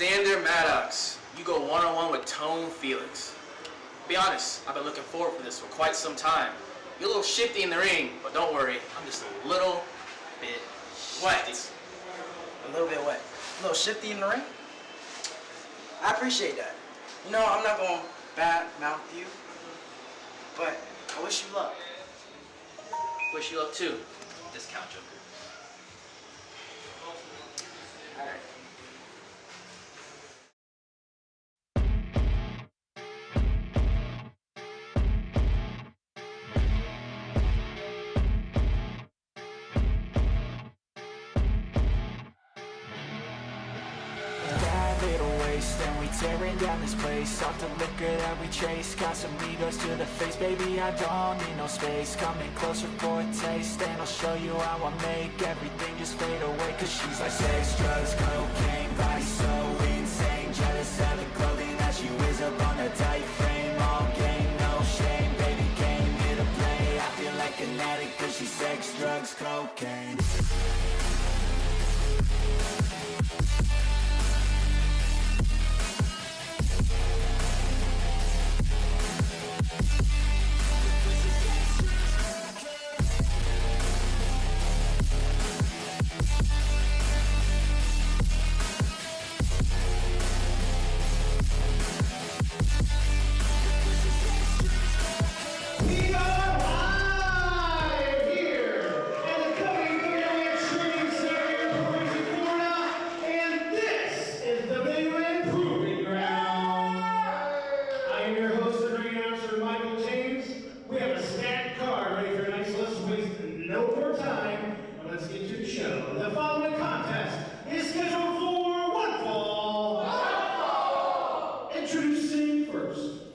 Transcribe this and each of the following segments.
Xander, Maddox, you go one-on-one with Tone Felix. Be honest, I've been looking forward to this for quite some time. You're a little shifty in the ring, but don't worry, I'm just a little bit wet. A little bit wet. A little shifty in the ring? I appreciate that. You know, I'm not going to bad mouth you, but I wish you luck. Wish you luck too, discount joker. All right. And we tearing down this place off the liquor that we chase. Got some egos to the face, baby, I don't need no space. Coming closer for a taste, and I'll show you how I make everything just fade away. Cause she's like sex, drugs, cocaine, body so insane. Jealous of the clothing that she wears up on a tight frame. All game, no shame, baby came here to play. I feel like an addict cause she's sex, drugs, cocaine.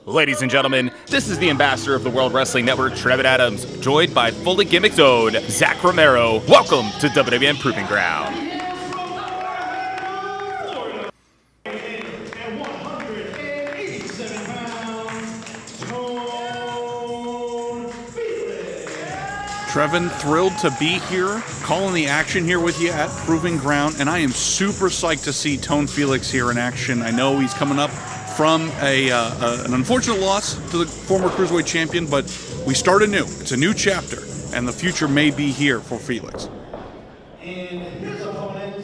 Ladies and gentlemen, this is the ambassador of the World Wrestling Network, Trevin Adams, joined by fully gimmicked own Zach Romero. Welcome to WWN Proving Ground. Trevin, thrilled to be here, calling the action here with you at Proving Ground, and I am super psyched to see Tone Felix here in action. I know he's coming up from an unfortunate loss to the former Cruiserweight champion, but we start anew. It's a new chapter, and the future may be here for Felix. And his opponent,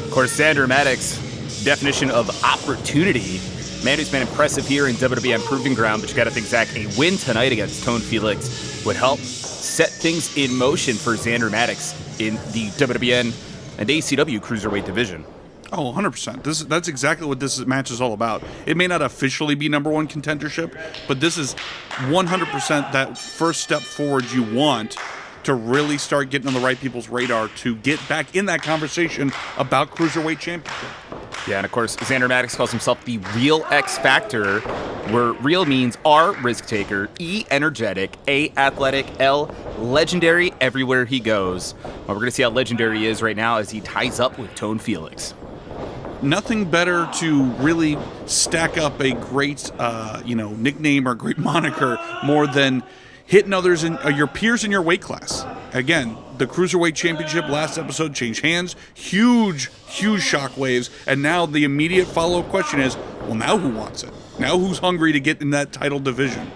Of course, Xander Maddox, definition of opportunity. Man who's been impressive here in WWN Proving Ground, but you got to think, Zach, a win tonight against Tone Felix would help set things in motion for Xander Maddox in the WWN and ACW Cruiserweight division. Oh, 100%. That's exactly what this match is all about. It may not officially be number one contendership, but this is 100% that first step forward you want to really start getting on the right people's radar to get back in that conversation about Cruiserweight Championship. Yeah, and of course, Xander Maddox calls himself the real X Factor, where real means R, risk taker, E, energetic, A, athletic, L, legendary everywhere he goes. Well, we're going to see how legendary he is right now as he ties up with Tone Felix. Nothing better to really stack up a great, nickname or great moniker more than hitting others in your peers in your weight class. Again, the Cruiserweight Championship last episode changed hands, huge shockwaves, and now the immediate follow-up question is, well, now who wants it? Now who's hungry to get in that title division?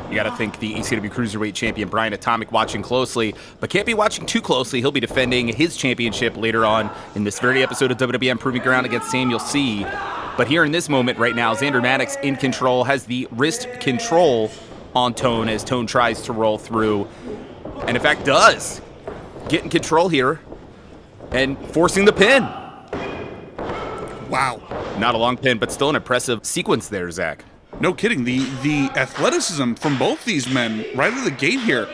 You got to think the ACW Cruiserweight champion Brian Atomic watching closely, but can't be watching too closely. He'll be defending his championship later on in this very episode of WWN Proving Ground against Samuel C. But here in this moment right now, Xander Maddox in control, has the wrist control on Tone as Tone tries to roll through, and in fact does get in control here and forcing the pin. Wow. Not a long pin, but still an impressive sequence there, Zach. No kidding. The athleticism from both these men right out of the gate here,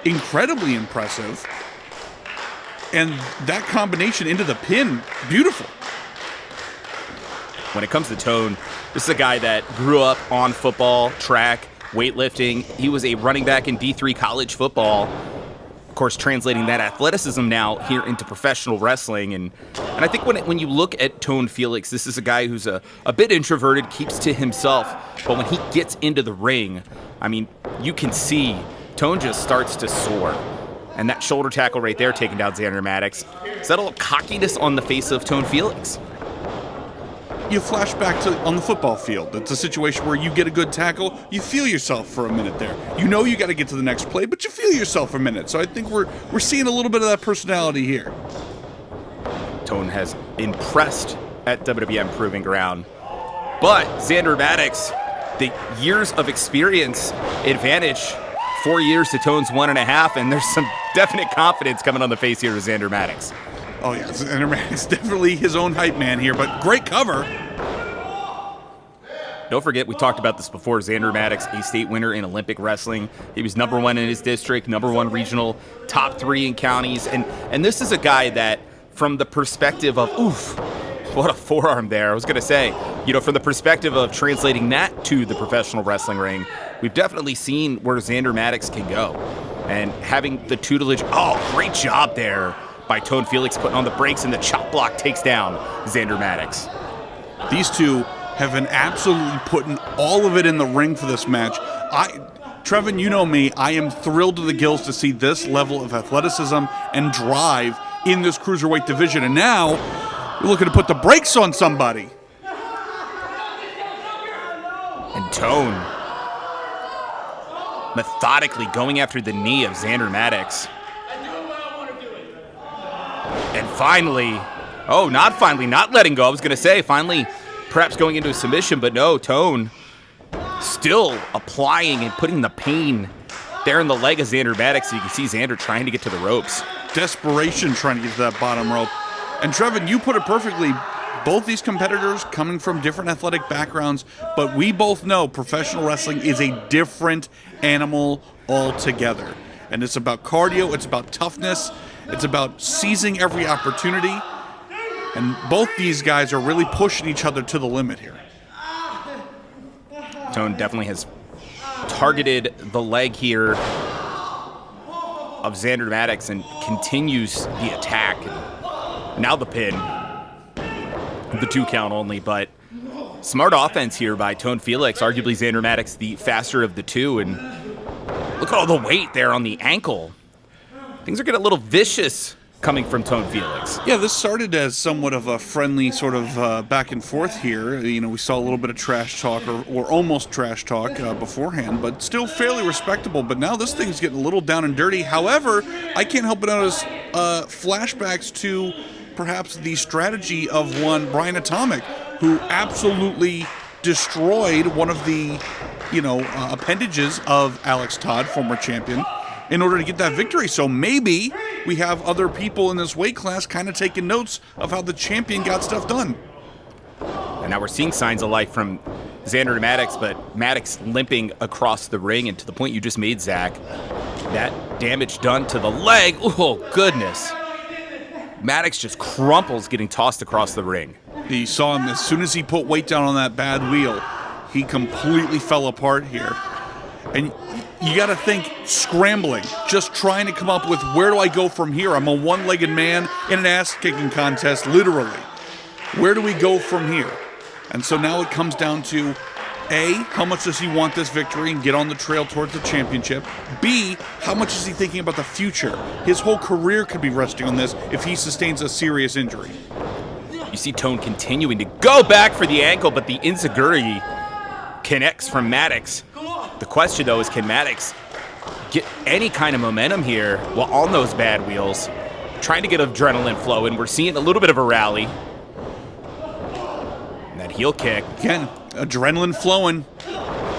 incredibly impressive. And that combination into the pin, beautiful. when it comes to Tone, this is a guy that grew up on football, track, weightlifting. He was a running back in D3 college football. Of course, translating that athleticism now here into professional wrestling. And I think when you look at Tone Felix, this is a guy who's a bit introverted, keeps to himself. But when he gets into the ring, I mean, you can see Tone just starts to soar. And that shoulder tackle right there taking down Xander Maddox. Is that a little cockiness on the face of Tone Felix? You flash back to on the football field. It's a situation where you get a good tackle, you feel yourself for a minute there. You know you got to get to the next play, but you feel yourself a minute. So I think we're seeing a little bit of that personality here. Tone has impressed at WWN Proving Ground. But Xander Maddox, the years of experience advantage, 4 years to Tone's 1.5, and there's some definite confidence coming on the face here to Xander Maddox. Oh yeah, Xander Maddox definitely his own hype man here, but great cover. Don't forget, we talked about this before, Xander Maddox, a state winner in Olympic wrestling. He was #1 in his district, #1 regional, top 3 in counties. And this is a guy that, from the perspective of, oof, what a forearm there. I was going to say, from the perspective of translating that to the professional wrestling ring, we've definitely seen where Xander Maddox can go. And having the tutelage, great job there by Tone Felix, putting on the brakes, and the chop block takes down Xander Maddox. These two have been absolutely putting all of it in the ring for this match. Trevin, you know me, I am thrilled to the gills to see this level of athleticism and drive in this cruiserweight division. And now, we're looking to put the brakes on somebody. And Tone methodically going after the knee of Xander Maddox. And finally, not letting go. I was going to say, finally, perhaps going into a submission, but no, Tone still applying and putting the pain there in the leg of Xander Maddox. So you can see Xander trying to get to the ropes. Desperation trying to get to that bottom rope. And Trevin, you put it perfectly. Both these competitors coming from different athletic backgrounds, but we both know professional wrestling is a different animal altogether. And it's about cardio, it's about toughness, it's about seizing every opportunity. And both these guys are really pushing each other to the limit here. Tone definitely has targeted the leg here of Xander Maddox and continues the attack. And now the pin. The 2 count only, but smart offense here by Tone Felix. Arguably Xander Maddox the faster of the two, and look at all the weight there on the ankle. Things are getting a little vicious coming from Tone Felix. Yeah, this started as somewhat of a friendly sort of back and forth here. We saw a little bit of trash talk or almost trash talk beforehand, but still fairly respectable. But now this thing's getting a little down and dirty. However, I can't help but notice flashbacks to perhaps the strategy of one Brian Atomic, who absolutely destroyed one of the, appendages of Alex Todd, former champion, in order to get that victory. So maybe we have other people in this weight class kind of taking notes of how the champion got stuff done. And now we're seeing signs of life from Xander to Maddox, but Maddox limping across the ring, and to the point you just made, Zach, that damage done to the leg. Oh, goodness. Maddox just crumples getting tossed across the ring. You saw him as soon as he put weight down on that bad wheel, he completely fell apart here. And you got to think scrambling, just trying to come up with where do I go from here? I'm a one-legged man in an ass-kicking contest, literally. Where do we go from here? And so now it comes down to A, how much does he want this victory and get on the trail towards the championship? B, how much is he thinking about the future? His whole career could be resting on this if he sustains a serious injury. You see Tone continuing to go back for the ankle, but the enziguri connects from Maddox. The question, though, is can Maddox get any kind of momentum here while on those bad wheels, trying to get adrenaline flowing? We're seeing a little bit of a rally. And that heel kick. Again, adrenaline flowing.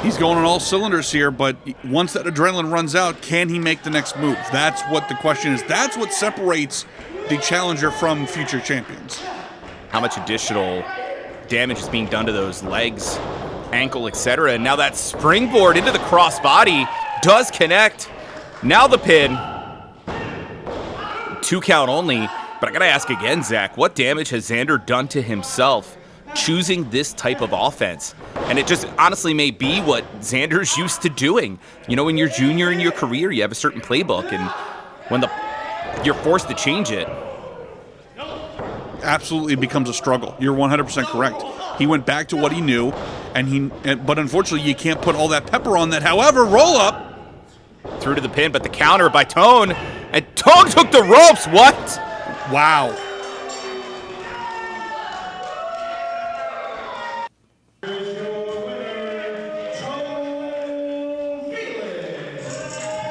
He's going on all cylinders here, but once that adrenaline runs out, can he make the next move? That's what the question is. That's what separates the challenger from future champions. How much additional damage is being done to those legs, ankle, etc. And now that springboard into the crossbody does connect. Now the pin. 2 count only. But I gotta ask again, Zach, what damage has Xander done to himself choosing this type of offense. And it just honestly may be what Xander's used to doing. You know, when you're junior in your career, you have a certain playbook, and when you're forced to change it. Absolutely becomes a struggle. You're 100% correct. He went back to what he knew, but unfortunately you can't put all that pepper on that. However, roll up. Through to the pin, but the counter by Tone, and Tone took the ropes. What? Wow.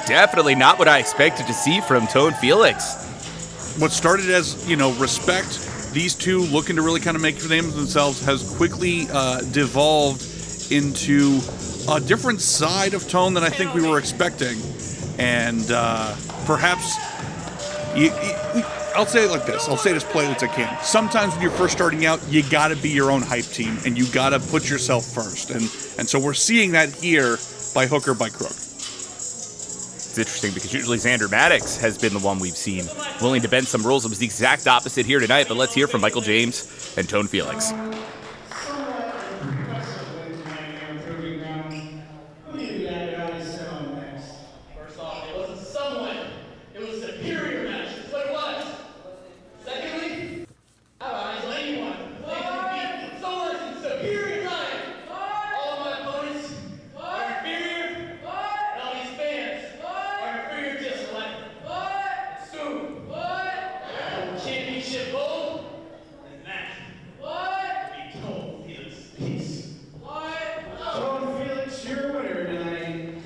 Definitely not what I expected to see from Tone Felix. What started as, respect, these two looking to really kind of make a name for themselves, has quickly devolved into a different side of Tone than I think we were expecting. And perhaps, I'll say it like this. I'll say it as politely as I can. Sometimes when you're first starting out, you got to be your own hype team, and you got to put yourself first. And so we're seeing that here by hook or by crook. It's interesting because usually Xander Maddox has been the one we've seen willing to bend some rules. It was the exact opposite here tonight, but let's hear from Michael James and Tone Felix. First off, it wasn't someone. It was a superior match. That's what it was. Secondly, I don't idolize anyone. They can beat someone in superior time. All of my opponents are inferior, and all these fans are inferior just like me. And soon, championship gold and match will be Tone Felix peace. Tone Felix, your winner tonight.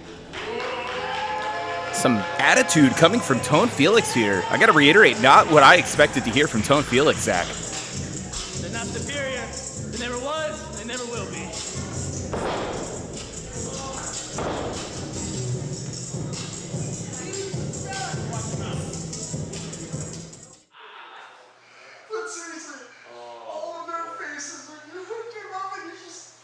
Some attitude coming from Tone Felix here. I got to reiterate, not what I expected to hear from Tone Felix, Zach. They're not superior. They never was, they never will be. But seriously, all of their faces when you hooked him up and you just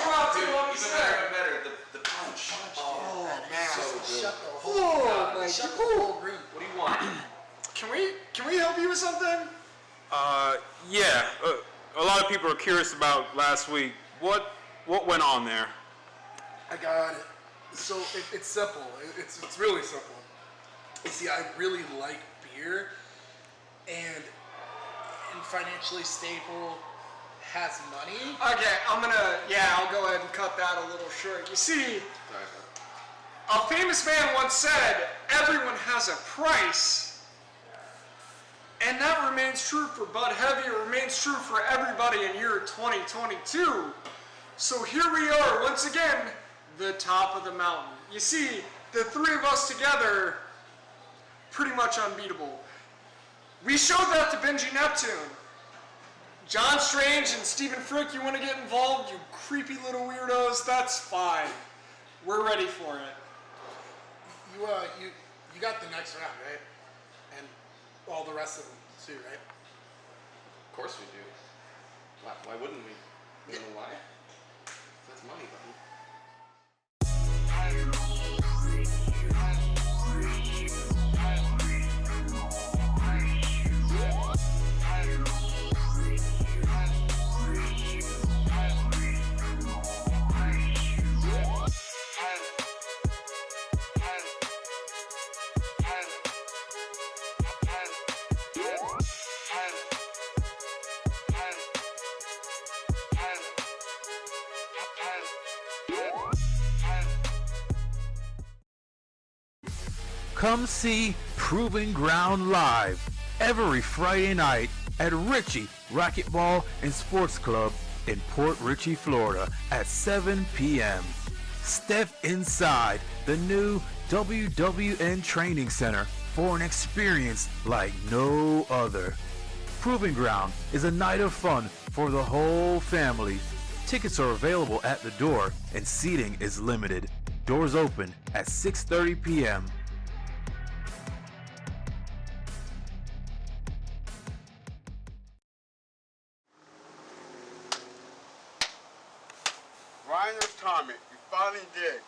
dropped him on the set. Better. The punch. Oh man, Shut the whole Shut the whole room. What do you want? Can we help you with something? Yeah. A lot of people are curious about last week. What went on there? I got it. So it's simple. It's really simple. You see, I really like beer, and financially stable has money. Okay, I'll go ahead and cut that a little short. You see, a famous man once said, everyone has a price, and that remains true for Bud Heavy. It remains true for everybody in year 2022. So here we are, once again, the top of the mountain. You see, the three of us together, pretty much unbeatable. We showed that to Benjy Neptune. John Strange and Stephen Frick, you want to get involved, you creepy little weirdos? That's fine. We're ready for it. You got the next round, right? And all the rest of them too, right? Of course we do. Why wouldn't we? You know why? That's money, buddy. Come see Proving Ground live every Friday night at Richey Racquetball and Sports Club in Port Richey, Florida at 7 p.m. Step inside the new WWN Training Center for an experience like no other. Proving Ground is a night of fun for the whole family. Tickets are available at the door and seating is limited. Doors open at 6:30 p.m. Atomic, you finally did.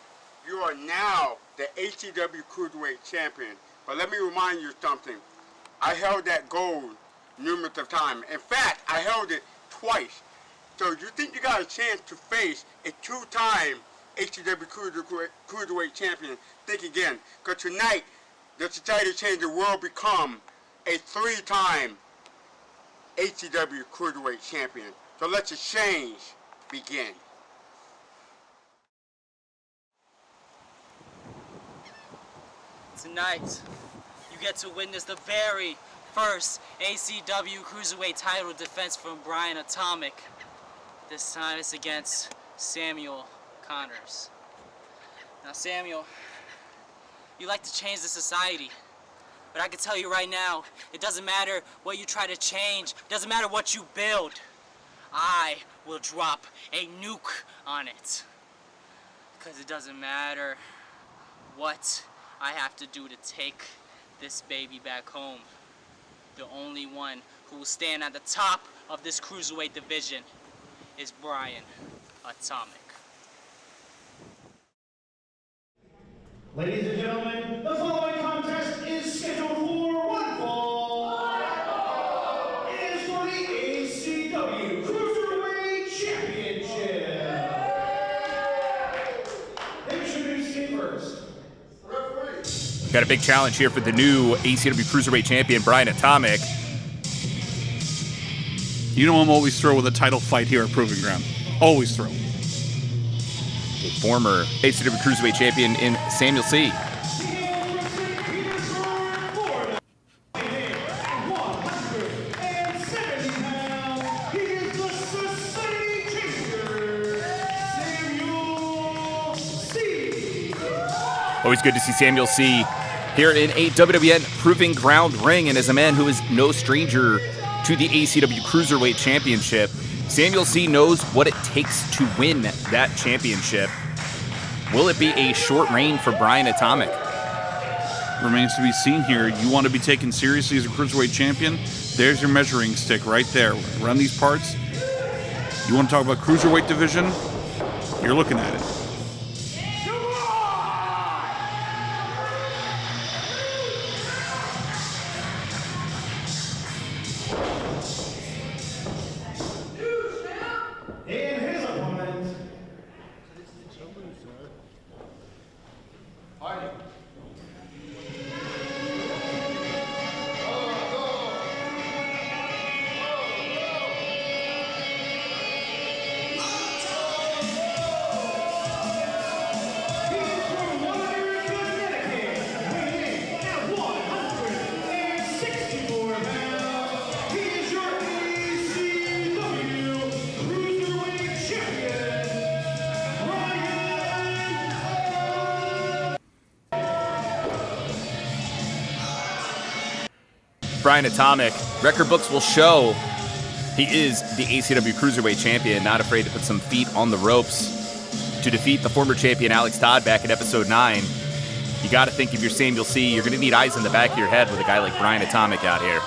You are now the HCW Cruiserweight champion. But let me remind you something. I held that gold numerous of times. In fact, I held it twice. So you think you got a chance to face a 2-time HCW Cruiserweight champion? Think again, because tonight the Society Changer will become a 3-time HCW Cruiserweight champion. So let the change begin. Tonight, you get to witness the very first ACW Cruiserweight title defense from Brian Atomic. This time it's against Samuel Connors. Now Samuel, you like to change the society, but I can tell you right now, it doesn't matter what you try to change, it doesn't matter what you build. I will drop a nuke on it. Because it doesn't matter what I have to do to take this baby back home. The only one who will stand at the top of this Cruiserweight division is Brian Atomic. Ladies and gentlemen, the following contest is scheduled for one fall. It is for the ACW Cruiserweight Championship. Introducing first. Got a big challenge here for the new ACW Cruiserweight champion, Brian Atomic. You know I'm always throw with a title fight here at Proving Ground. Always throw. A former ACW Cruiserweight champion in Samuel C. Always good to see Samuel C. here in a WWN Proving Ground ring, and as a man who is no stranger to the ACW Cruiserweight Championship, Samuel C. knows what it takes to win that championship. Will it be a short reign for Brian Atomic? Remains to be seen here. You want to be taken seriously as a Cruiserweight champion? There's your measuring stick right there. Run these parts. You want to talk about Cruiserweight division? You're looking at it. Brian Atomic, record books will show he is the ACW Cruiserweight champion, not afraid to put some feet on the ropes to defeat the former champion Alex Todd back in episode 9. You got to think if you're Samuel C., you're going to need eyes in the back of your head with a guy like Brian Atomic out here.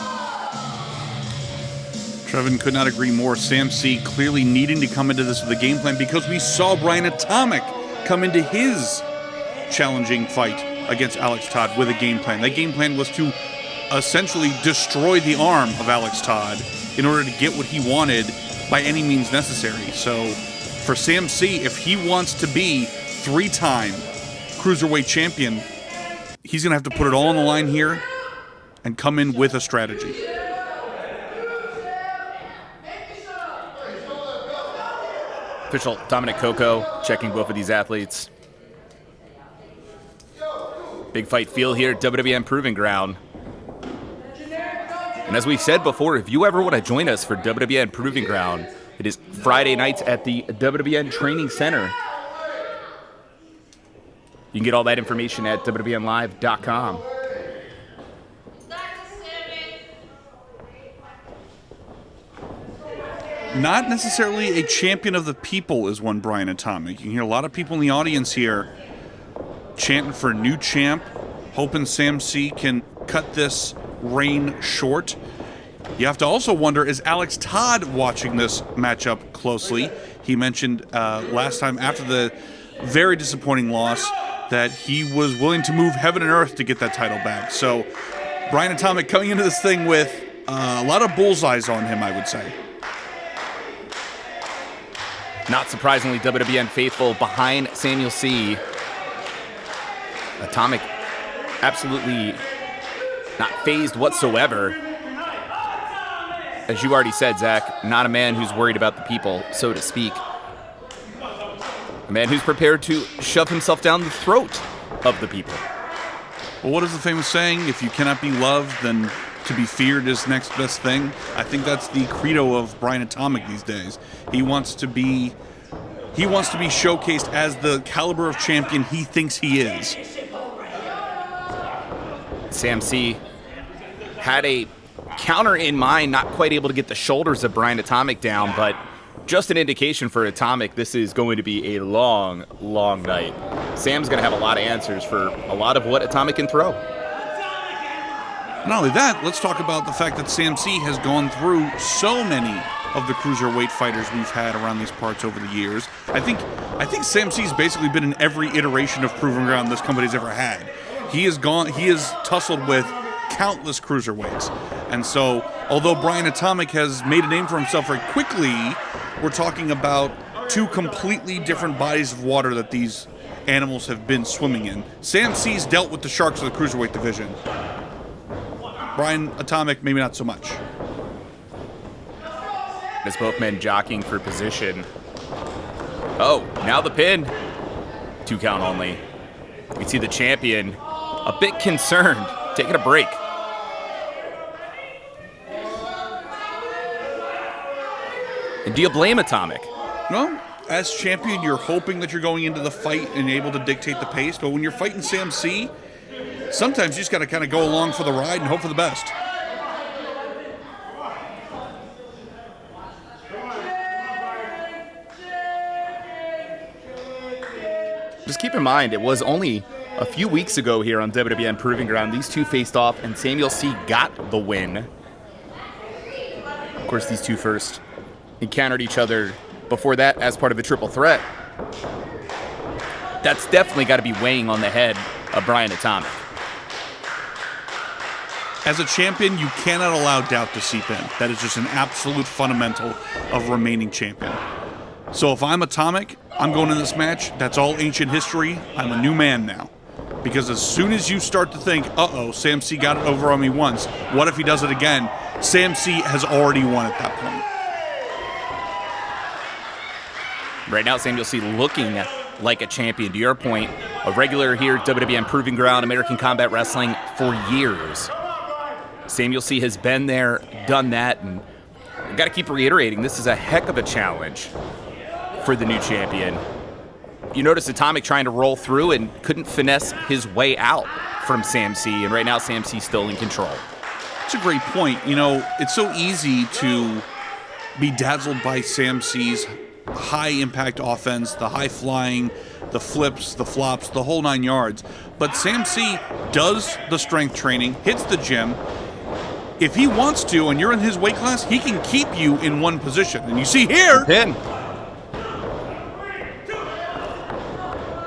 Trevin could not agree more. Sam C. clearly needing to come into this with a game plan because we saw Brian Atomic come into his challenging fight against Alex Todd with a game plan. That game plan was to essentially destroy the arm of Alex Todd in order to get what he wanted by any means necessary. So for Sam C., if he wants to be 3-time Cruiserweight champion, he's going to have to put it all on the line here and come in with a strategy. Official Dominic Coco checking both of these athletes. Big fight feel here at WWN Proving Ground. And as we've said before, if you ever want to join us for WWN Proving Ground, it is Friday nights at the WWN Training Center. You can get all that information at WWNlive.com. Not necessarily a champion of the people is one Brian Atomic. You can hear a lot of people in the audience here chanting for a new champ, hoping Sam C. can cut this reign short. You have to also wonder, is Alex Todd watching this matchup closely? He mentioned last time after the very disappointing loss that he was willing to move heaven and earth to get that title back. So Brian Atomic coming into this thing with a lot of bullseyes on him, I would say. Not surprisingly, WWN faithful behind Samuel C. Atomic absolutely not phased whatsoever. As you already said, Zach, not a man who's worried about the people, so to speak. A man who's prepared to shove himself down the throat of the people. Well, what is the famous saying? If you cannot be loved, then to be feared is next best thing. I think that's the credo of Brian Atomic these days. He wants to be showcased as the caliber of champion he thinks he is. Sam C had a counter in mind, not quite able to get the shoulders of Brian Atomic down, but just an indication for Atomic, this is going to be a long, long night. Sam's going to have a lot of answers for a lot of what Atomic can throw. Not only that, let's talk about the fact that Sam C has gone through so many of the cruiserweight fighters we've had around these parts over the years. I think Sam C's basically been in every iteration of Proving Ground this company's ever had. He has tussled with countless cruiserweights. And so, although Brian Atomic has made a name for himself very quickly, we're talking about two completely different bodies of water that these animals have been swimming in. Sam C's dealt with the sharks of the cruiserweight division. Brian Atomic, maybe not so much. As both men jockeying for position. Oh, now the pin. 2 count only. We see the champion a bit concerned, taking a break. And do you blame Atomic? No. As champion, you're hoping that you're going into the fight and able to dictate the pace, but when you're fighting Sam C, sometimes you just got to kind of go along for the ride and hope for the best. Just keep in mind, it was only a few weeks ago here on WWN Proving Ground. These two faced off, and Samuel C got the win. Of course, these two first encountered each other before that as part of a triple threat. That's definitely got to be weighing on the head of Brian Atomic. As a champion, you cannot allow doubt to seep in. That is just an absolute fundamental of remaining champion. So if I'm Atomic, I'm going in this match. That's all ancient history. I'm a new man now. Because as soon as you start to think, uh-oh, Sam C got it over on me once, what if he does it again? Sam C has already won at that point. Right now, Samuel C looking like a champion. To your point, a regular here at WWN Proving Ground, American Combat Wrestling for years. Samuel C has been there, done that, and I've got to keep reiterating, this is a heck of a challenge for the new champion. You notice Atomic trying to roll through and couldn't finesse his way out from Sam C, and right now Sam C's still in control. It's a great point. You know, it's so easy to be dazzled by Sam C's high-impact offense, the high-flying, the flips, the flops, the whole 9 yards. But Sam C does the strength training, hits the gym. If he wants to, and you're in his weight class, he can keep you in one position. And you see here... Pin.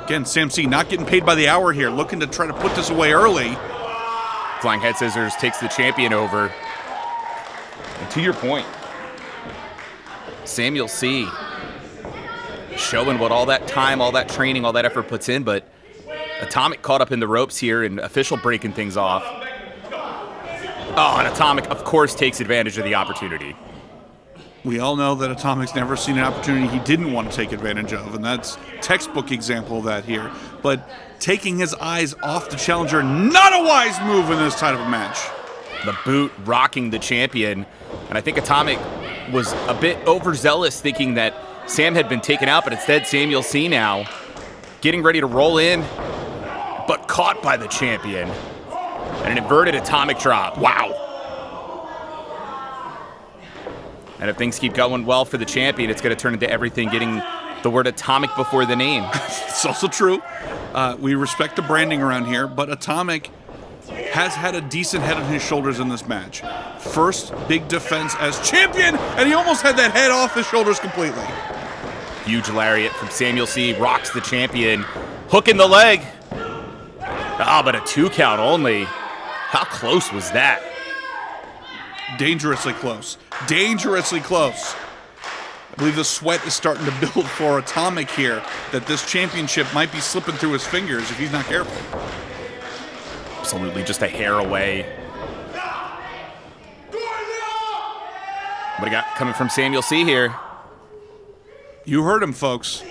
Again, Sam C not getting paid by the hour here, looking to try to put this away early. Flying head scissors takes the champion over. And to your point, Samuel C showing what all that time, all that training, all that effort puts in, but Atomic caught up in the ropes here and official breaking things off. Oh, and Atomic, of course, takes advantage of the opportunity. We all know that Atomic's never seen an opportunity he didn't want to take advantage of, and that's textbook example of that here. But taking his eyes off the challenger, not a wise move in this type of match. The boot rocking the champion, and I think Atomic was a bit overzealous thinking that Sam had been taken out, but instead Samuel C now getting ready to roll in, but caught by the champion. And an inverted Atomic drop. Wow. And if things keep going well for the champion, it's going to turn into everything getting the word Atomic before the name. It's also true. We respect the branding around here, but Atomic has had a decent head on his shoulders in this match. First big defense as champion, and he almost had that head off his shoulders completely. Huge lariat from Samuel C. Rocks the champion. Hook in the leg. Ah, but a 2 count only. How close was that? Dangerously close. Dangerously close. I believe the sweat is starting to build for Atomic here, that this championship might be slipping through his fingers if he's not careful. Absolutely just a hair away. What do you got coming from Samuel C here? You heard him, folks.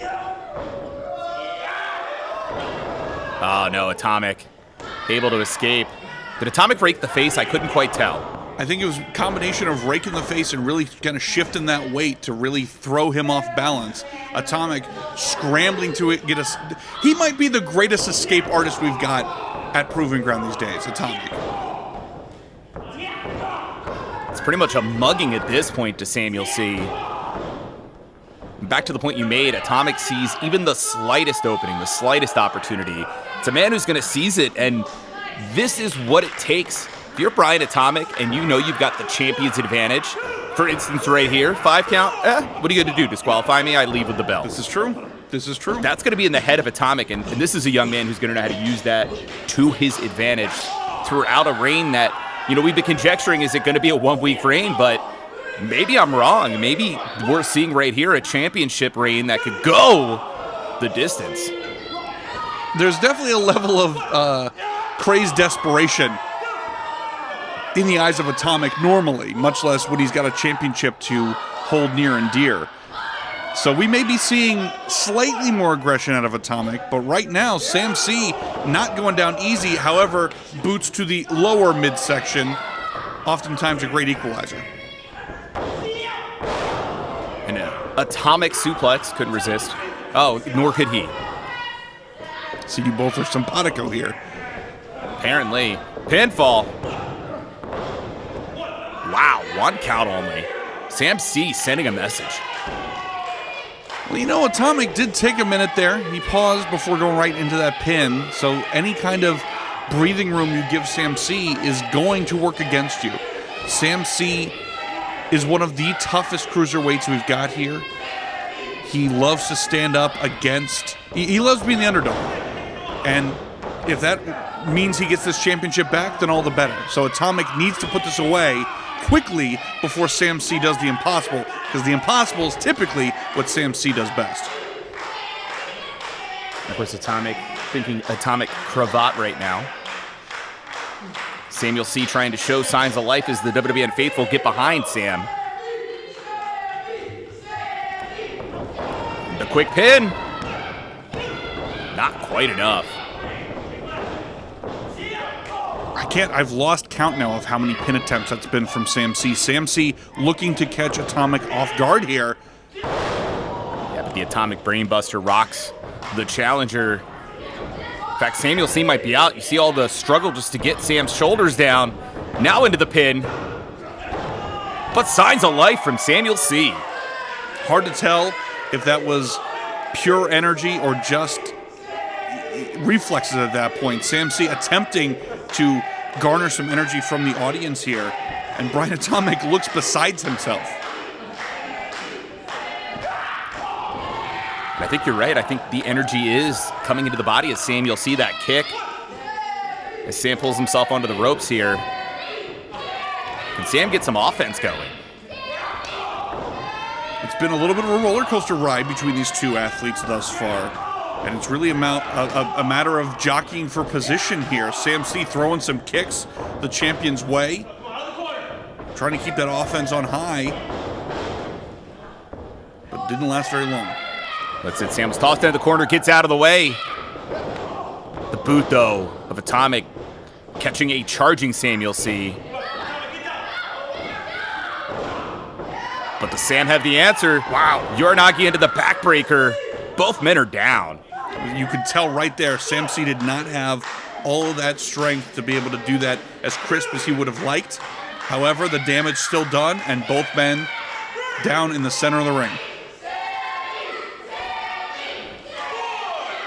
Oh, no, Atomic. Able to escape. Did Atomic rake the face? I couldn't quite tell. I think it was a combination of raking the face and really kind of shifting that weight to really throw him off balance. Atomic scrambling to get us. He might be the greatest escape artist we've got at Proving Ground these days, Atomic. It's pretty much a mugging at this point to Samuel C. Back to the point you made, Atomic sees even the slightest opening, the slightest opportunity. It's a man who's going to seize it, and this is what it takes. If you're Brian Atomic and you know you've got the champion's advantage, for instance right here, 5 count, what are you going to do, disqualify me? I leave with the belt. This is true. This is true. That's going to be in the head of Atomic, and this is a young man who's going to know how to use that to his advantage throughout a reign that, you know, we've been conjecturing, is it going to be a 1-week reign, but maybe I'm wrong. Maybe we're seeing right here a championship reign that could go the distance. There's definitely a level of crazed desperation in the eyes of Atomic normally, much less when he's got a championship to hold near and dear. So we may be seeing slightly more aggression out of Atomic, but right now, Sam C not going down easy. However, boots to the lower midsection, oftentimes a great equalizer. And an Atomic suplex couldn't resist. Oh, nor could he. So you both are simpatico here. Apparently. Pinfall. Wow, 1 count only. Sam C sending a message. Well, you know, Atomic did take a minute there. He paused before going right into that pin. So any kind of breathing room you give Sam C is going to work against you. Sam C is one of the toughest cruiserweights we've got here. He loves to stand up against... He loves being the underdog. And if that means he gets this championship back, then all the better. So Atomic needs to put this away quickly before Sam C does the impossible, because the impossible is typically what Sam C does best. Of course, Atomic thinking Atomic cravat right now. Samuel C trying to show signs of life as the WWN faithful get behind Sam. The quick pin. Not quite enough. I've lost count now of how many pin attempts that's been from Sam C. Sam C looking to catch Atomic off guard here. Yeah, but the Atomic Brainbuster rocks the challenger. In fact, Samuel C might be out. You see all the struggle just to get Sam's shoulders down. Now into the pin. But signs of life from Samuel C. Hard to tell if that was pure energy or just reflexes at that point. Sam C attempting to garner some energy from the audience here, and Brian Atomic looks besides himself. I think you're right. I think the energy is coming into the body as Samuel C that kick. As Sam pulls himself onto the ropes here. Can Sam get some offense going? It's been a little bit of a roller coaster ride between these two athletes thus far. And it's really a matter of jockeying for position here. Sam C throwing some kicks the champion's way. Trying to keep that offense on high. But didn't last very long. That's it. Sam was tossed into the corner, gets out of the way. The boot, though, of Atomic catching a charging Samuel C. But does Sam have the answer? Wow. Uranagi into the backbreaker. Both men are down. You could tell right there, Sam C did not have all of that strength to be able to do that as crisp as he would have liked. However, the damage still done, and both men down in the center of the ring.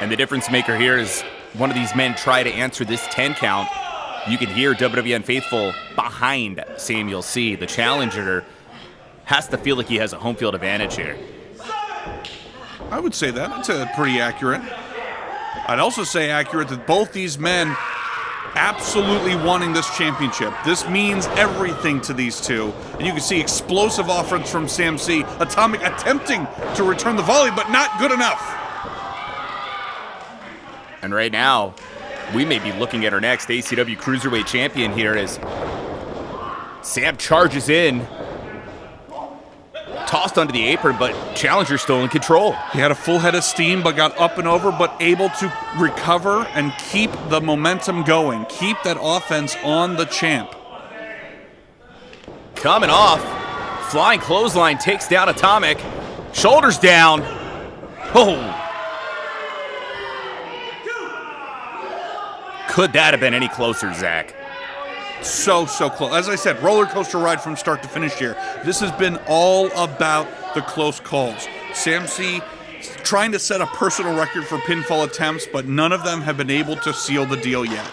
And the difference maker here is one of these men try to answer this 10 count. You can hear WWN faithful behind Samuel C. The challenger has to feel like he has a home field advantage here. I would say that. That's pretty accurate. I'd also say accurate that both these men absolutely wanting this championship. This means everything to these two. And you can see explosive offense from Sam C. Atomic attempting to return the volley, but not good enough. And right now, we may be looking at our next ACW Cruiserweight champion here as Sam charges in. Tossed under the apron, but Challenger still in control. He had a full head of steam, but got up and over, but able to recover and keep the momentum going. Keep that offense on the champ. Coming off. Flying clothesline takes down Atomic. Shoulders down. Oh. Could that have been any closer, Zach? So close. As I said, roller coaster ride from start to finish here. This has been all about the close calls. Sam C trying to set a personal record for pinfall attempts, but none of them have been able to seal the deal yet.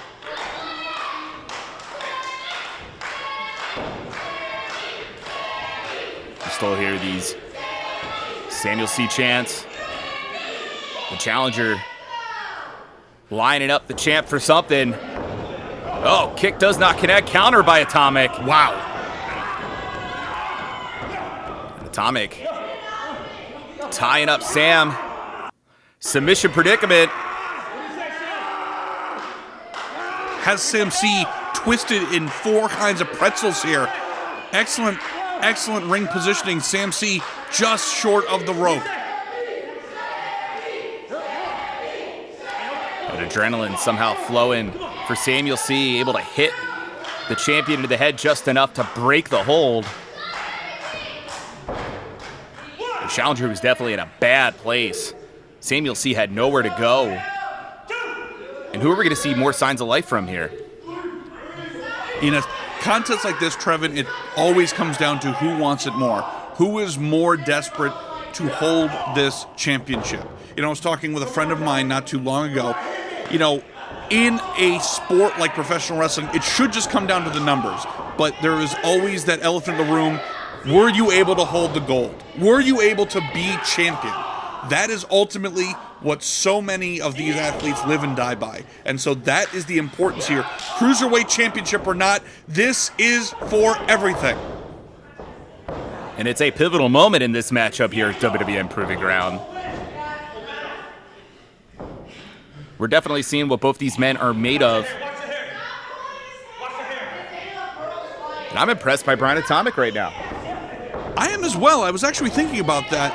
You still hear these Samuel C chants. The challenger lining up the champ for something. Oh, kick does not connect. Counter by Atomic. Wow. Atomic tying up Sam. Submission predicament. Has Sam C twisted in 4 kinds of pretzels here. Excellent ring positioning. Sam C just short of the rope. But adrenaline somehow flowing for Samuel C, able to hit the champion into the head just enough to break the hold. The challenger was definitely in a bad place. Samuel C had nowhere to go. And who are we going to see more signs of life from here? In a contest like this, Trevin, it always comes down to who wants it more. Who is more desperate to hold this championship? You know, I was talking with a friend of mine not too long ago. You know, in a sport like professional wrestling, it should just come down to the numbers. But there is always that elephant in the room. Were you able to hold the gold? Were you able to be champion? That is ultimately what so many of these athletes live and die by. And so that is the importance here. Cruiserweight championship or not, this is for everything. And it's a pivotal moment in this matchup here at WWN Proving Ground. We're definitely seeing what both these men are made of. And I'm impressed by Brian Atomic right now. I am as well. I was actually thinking about that.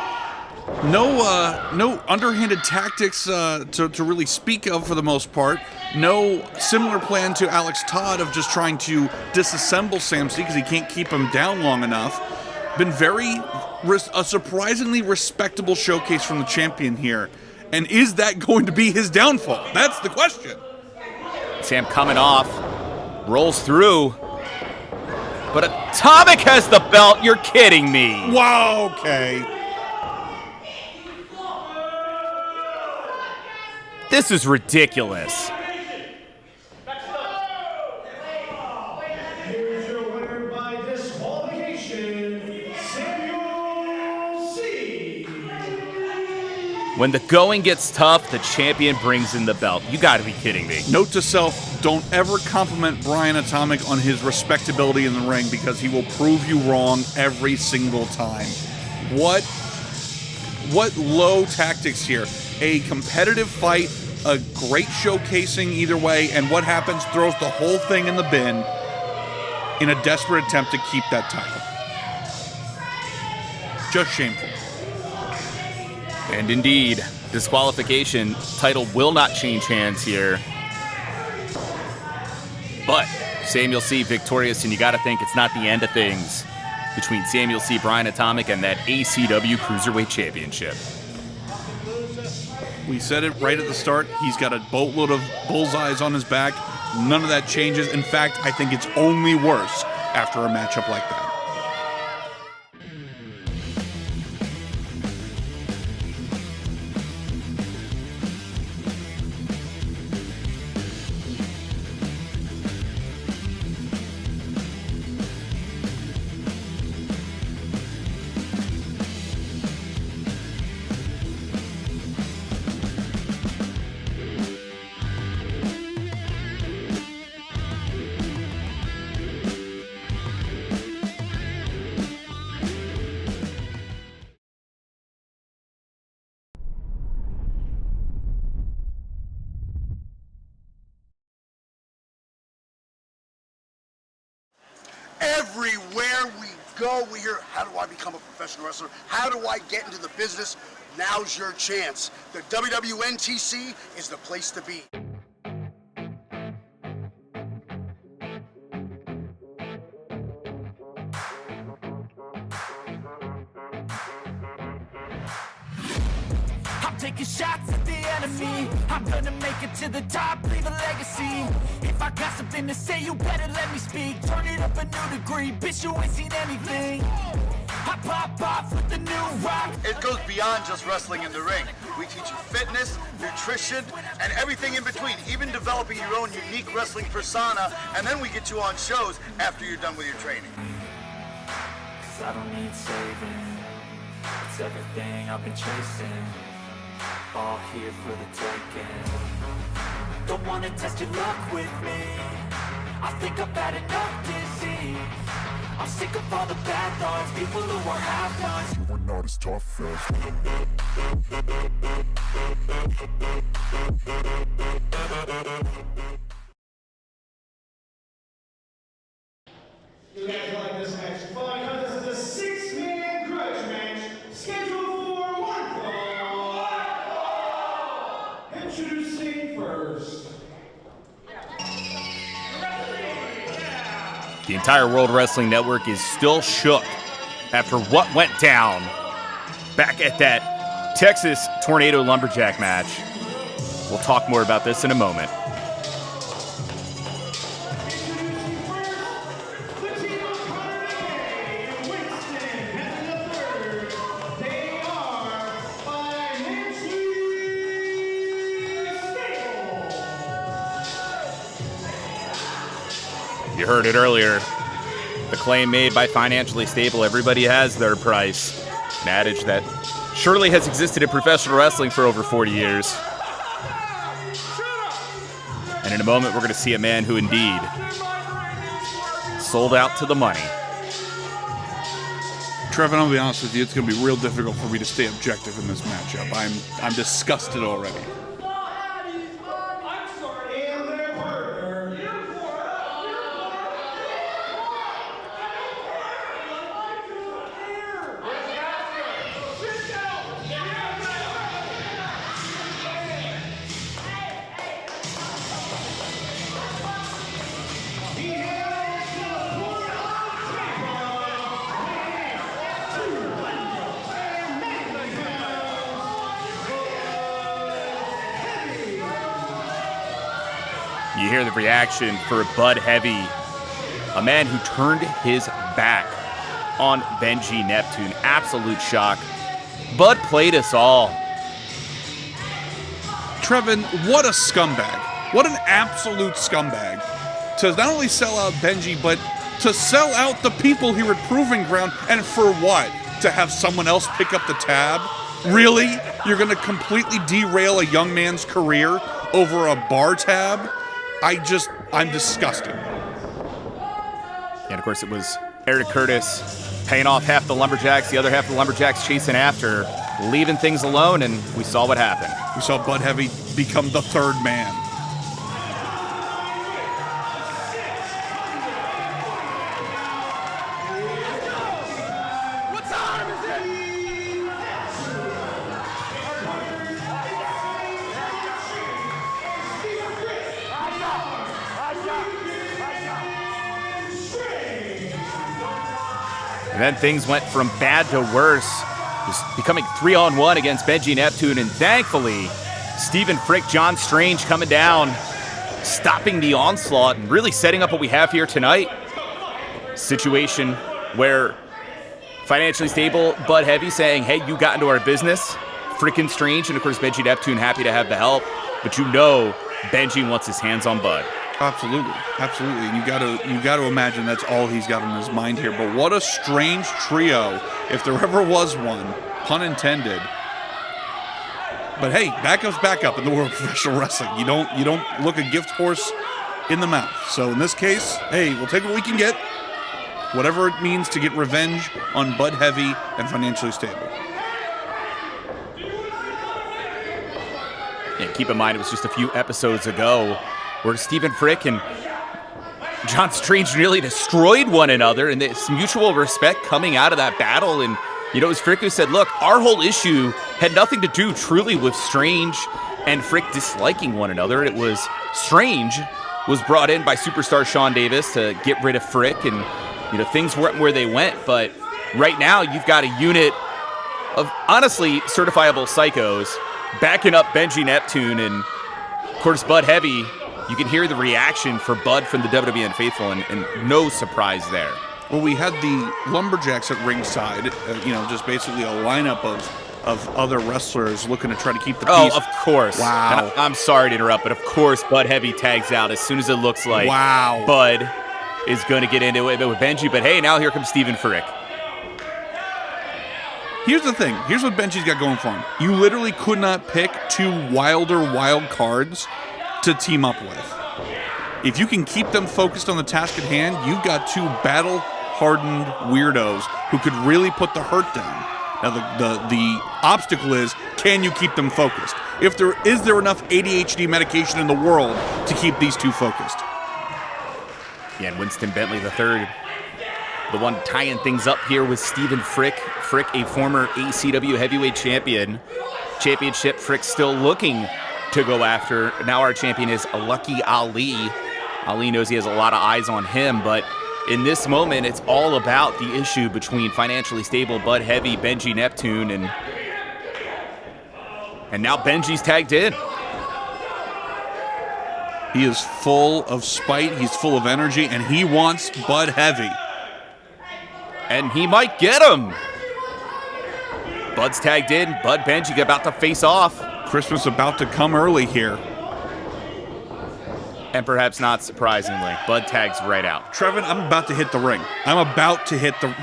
No underhanded tactics to really speak of for the most part. No similar plan to Alex Todd of just trying to disassemble Sam C because he can't keep him down long enough. Been a surprisingly respectable showcase from the champion here. And is that going to be his downfall? That's the question. Sam coming off, rolls through. But Atomic has the belt. You're kidding me. Wow, okay. This is ridiculous. Here's your winner by disqualification, Samuel C. When the going gets tough, the champion brings in the belt. You gotta be kidding me. Note to self, don't ever compliment Brian Atomic on his respectability in the ring because he will prove you wrong every single time. What low tactics here. A competitive fight, a great showcasing either way, and what happens throws the whole thing in the bin in a desperate attempt to keep that title. Just shameful. And indeed, disqualification. Title will not change hands here. But Samuel C victorious, and you got to think it's not the end of things between Samuel C, Brian Atomic, and that ACW Cruiserweight Championship. We said it right at the start. He's got a boatload of bullseyes on his back. None of that changes. In fact, I think it's only worse after a matchup like that. Everywhere we go, we hear, how do I become a professional wrestler? How do I get into the business? Now's your chance. The WWNTC is the place to be. Taking shots at the enemy. I'm gonna make it to the top, leave a legacy. If I got something to say, you better let me speak. Turn it up a new degree, bitch, you ain't seen anything. I pop off with the new rock. It goes beyond just wrestling in the ring. We teach you fitness, nutrition, and everything in between, even developing your own unique wrestling persona, and then we get you on shows after you're done with your training. 'Cause I don't need saving. It's everything I've been chasing. All here for the taking. Don't wanna test your luck with me. I think I've had enough disease. I'm sick of all the bad thoughts, people who are half-nots. You are not as tough as You guys like this match? Following contest is a 6-man grudge match scheduled for one fall. Introducing first. The entire World Wrestling Network is still shook after what went down back at that Texas Tornado Lumberjack match. We'll talk more about this in a moment. You heard it earlier. The claim made by Financially Stable, everybody has their price. An adage that surely has existed in professional wrestling for over 40 years. And in a moment, we're going to see a man who indeed sold out to the money. Trevin, I'll be honest with you, it's going to be real difficult for me to stay objective in this matchup. I'm disgusted already. You hear the reaction for Bud Heavy, a man who turned his back on Benjy Neptune. Absolute shock. Bud played us all. Trevin, what a scumbag. What an absolute scumbag. To not only sell out Benjy, but to sell out the people here at Proving Ground. And for what? To have someone else pick up the tab? Really? You're going to completely derail a young man's career over a bar tab? I'm disgusted. And of course, it was Eric Curtis paying off half the Lumberjacks, the other half of the Lumberjacks chasing after, leaving things alone, and we saw what happened. We saw Bud Heavy become the third man. And then things went from bad to worse, just becoming 3-on-1 against Benjy Neptune, and thankfully, Stephen Frick, John Strange coming down, stopping the onslaught, and really setting up what we have here tonight. Situation where Financially Stable, Bud Heavy saying, hey, you got into our business. Frickin' Strange, and of course, Benjy Neptune happy to have the help, but you know Benjy wants his hands on Bud. Absolutely, absolutely. And you got to imagine that's all he's got in his mind here. But what a strange trio, if there ever was one, pun intended. But hey, backup's backup in the world of professional wrestling. You don't look a gift horse in the mouth. So in this case, hey, we'll take what we can get, whatever it means to get revenge on Bud Heavy and Financially Stable. And keep in mind, it was just a few episodes ago where Stephen Frick and John Strange nearly destroyed one another, and this mutual respect coming out of that battle. And, you know, it was Frick who said, look, our whole issue had nothing to do truly with Strange and Frick disliking one another. It was Strange was brought in by superstar Sean Davis to get rid of Frick, and, you know, things weren't where they went. But right now, you've got a unit of, honestly, certifiable psychos backing up Benjy Neptune, and, of course, Bud Heavy. You can hear the reaction for Bud from the WWN faithful, and no surprise there. Well, we had the Lumberjacks at ringside, you know, just basically a lineup of other wrestlers looking to try to keep the peace. Oh, of course. Wow. And I'm sorry to interrupt, but of course Bud Heavy tags out as soon as it looks like wow. Bud is going to get into it with Benjy. But hey, now here comes Stephen Frick. Here's the thing. Here's what Benjy's got going for him. You literally could not pick two wild cards to team up with. If you can keep them focused on the task at hand, you've got two battle-hardened weirdos who could really put the hurt down. Now, the obstacle is, can you keep them focused? Is there enough ADHD medication in the world to keep these two focused? Yeah, and Winston Bentley III, the one tying things up here with Stephen Frick. Frick, a former ACW heavyweight champion. Championship Frick still looking to go after. Now our champion is Lucky Ali. Ali knows he has a lot of eyes on him, but in this moment, it's all about the issue between financially stable Bud Heavy, Benjy Neptune, and now Benjy's tagged in. He is full of spite, he's full of energy, and he wants Bud Heavy. And he might get him. Bud's tagged in, Bud Benjy about to face off. Christmas about to come early here. And perhaps not surprisingly, Bud tags right out. Trevin, I'm about to hit the ring.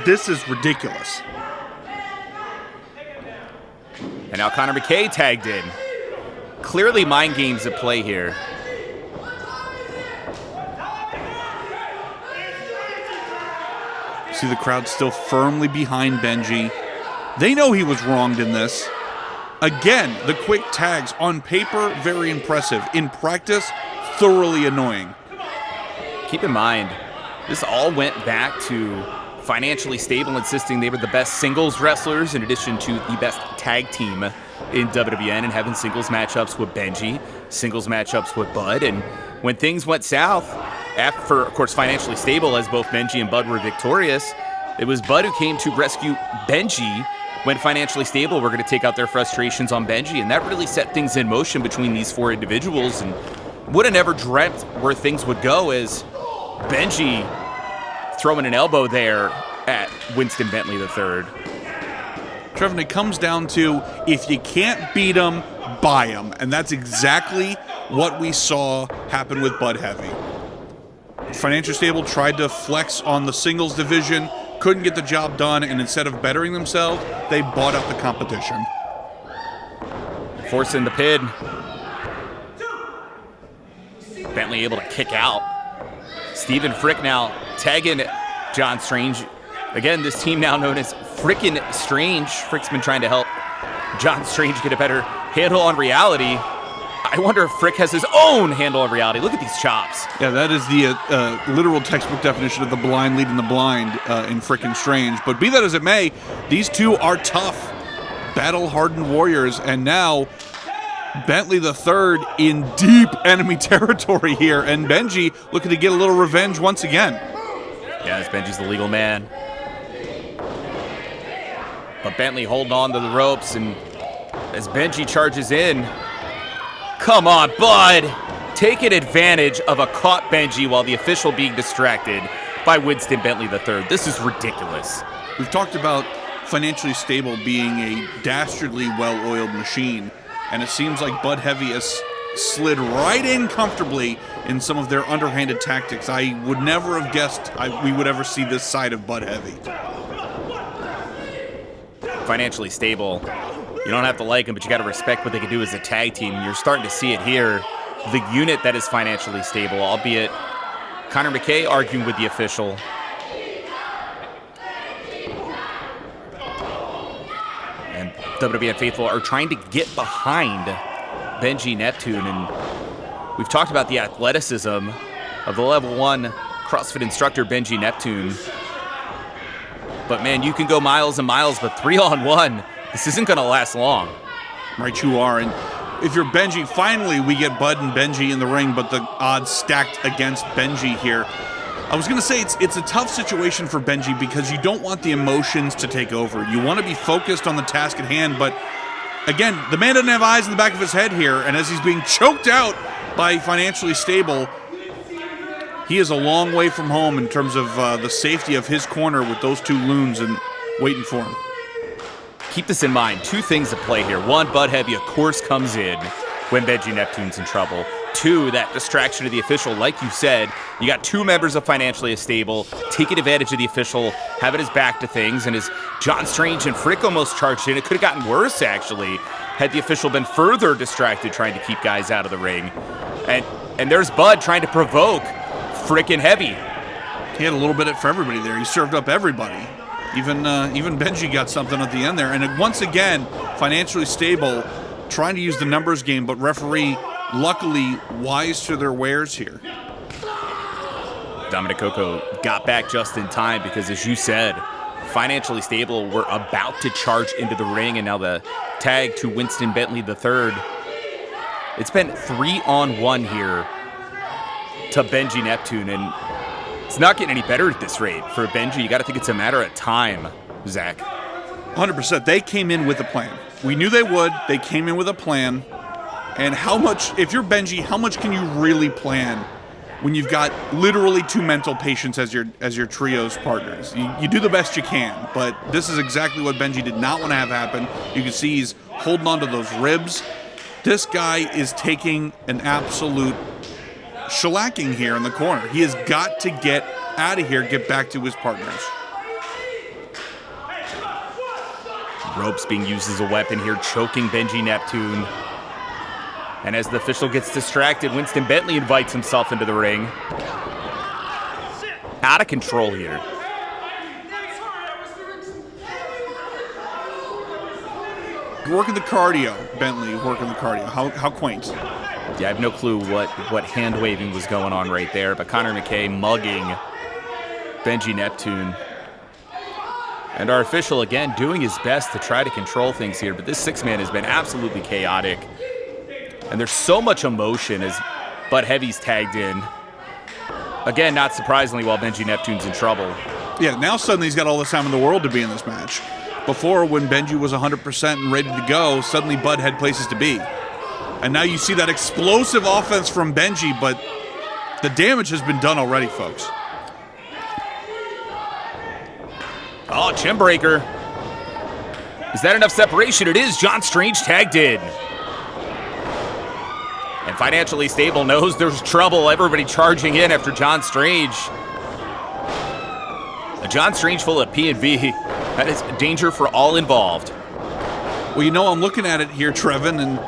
This is ridiculous. And now Connor McKay tagged in. Clearly mind games at play here. See the crowd still firmly behind Benjy. They know he was wronged in this. Again, the quick tags on paper, very impressive. In practice, thoroughly annoying. Keep in mind, this all went back to financially stable, insisting they were the best singles wrestlers in addition to the best tag team in WWN, and having singles matchups with Benjy, singles matchups with Bud. And when things went south, after, of course, financially stable, as both Benjy and Bud were victorious, it was Bud who came to rescue Benjy. When financially stable, we're going to take out their frustrations on Benjy, and that really set things in motion between these four individuals. And would have never dreamt where things would go, as Benjy throwing an elbow there at Winston Bentley III. Trevin, it comes down to, if you can't beat them, buy them. And that's exactly what we saw happen with Bud Heavy. Financially Stable tried to flex on the singles division, couldn't get the job done, and instead of bettering themselves, they bought out the competition. Forcing the pin. Bentley able to kick out. Stephen Frick now tagging John Strange. Again, this team now known as Frickin' Strange. Frick's been trying to help John Strange get a better handle on reality. I wonder if Frick has his own handle on reality. Look at these chops. Yeah, that is the literal textbook definition of the blind leading the blind in Frickin' Strange. But be that as it may, these two are tough, battle-hardened warriors, and now Bentley III in deep enemy territory here, and Benjy looking to get a little revenge once again. Yeah, as Benji's the legal man. But Bentley holding on to the ropes, and as Benjy charges in, come on, Bud! Taking advantage of a caught Benjy while the official being distracted by Winston Bentley III. This is ridiculous. We've talked about financially stable being a dastardly well-oiled machine, and it seems like Bud Heavy has slid right in comfortably in some of their underhanded tactics. I would never have guessed we would ever see this side of Bud Heavy. Financially stable. You don't have to like them, but you got to respect what they can do as a tag team. You're starting to see it here. The unit that is financially stable, albeit Connor McKay arguing with the official. And WWN Faithful are trying to get behind Benjy Neptune. And we've talked about the athleticism of the level 1 CrossFit instructor Benjy Neptune. But man, you can go miles and miles, but 3-on-1, this isn't going to last long. Right, you are. And if you're Benjy, finally we get Bud and Benjy in the ring, but the odds stacked against Benjy here. I was going to say it's a tough situation for Benjy because you don't want the emotions to take over. You want to be focused on the task at hand, but again, the man doesn't have eyes in the back of his head here, and as he's being choked out by Financially Stable, he is a long way from home in terms of the safety of his corner with those two loons and waiting for him. Keep this in mind. Two things at play here. One, Bud Heavy, of course, comes in when Benjy Neptune's in trouble. Two, that distraction of the official. Like you said, you got two members of Financially Stable taking advantage of the official, having his back to things, and as John Strange and Frick almost charged in, it could have gotten worse, actually, had the official been further distracted trying to keep guys out of the ring. And there's Bud trying to provoke Frick and Heavy. He had a little bit for everybody there. He served up everybody. Even Benjy got something at the end there. And once again, Financially Stable trying to use the numbers game, but referee luckily wise to their wares here. Dominic Coco got back just in time because, as you said, Financially Stable were about to charge into the ring, and now the tag to Winston Bentley III. It's been 3-on-1 here to Benjy Neptune, and it's not getting any better at this rate. For Benjy, you got to think it's a matter of time, Zach. 100%. They came in with a plan. We knew they would. They came in with a plan. And how much, if you're Benjy, how much can you really plan when you've got literally two mental patients as your trio's partners? You do the best you can, but this is exactly what Benjy did not want to have happen. You can see he's holding on to those ribs. This guy is taking an absolute shellacking here in the corner. He has got to get out of here, get back to his partners. Ropes being used as a weapon here, choking Benjy Neptune. And as the official gets distracted, Winston Bentley invites himself into the ring. Out of control here. Working the cardio, Bentley working the cardio. How quaint. Yeah, I have no clue what hand waving was going on right there, but Connor McKay mugging Benjy Neptune. And our official, again, doing his best to try to control things here, but this six-man has been absolutely chaotic. And there's so much emotion as Bud Heavy's tagged in. Again, not surprisingly, while Benjy Neptune's in trouble. Yeah, now suddenly he's got all the time in the world to be in this match. Before, when Benjy was 100% and ready to go, suddenly Bud had places to be. And now you see that explosive offense from Benjy, but the damage has been done already, folks. Oh, chin breaker. Is that enough separation? It is. John Strange tagged in. And Financially Stable knows there's trouble. Everybody charging in after John Strange. A John Strange full of P&V. That is danger for all involved. Well, you know, I'm looking at it here, Trevin, and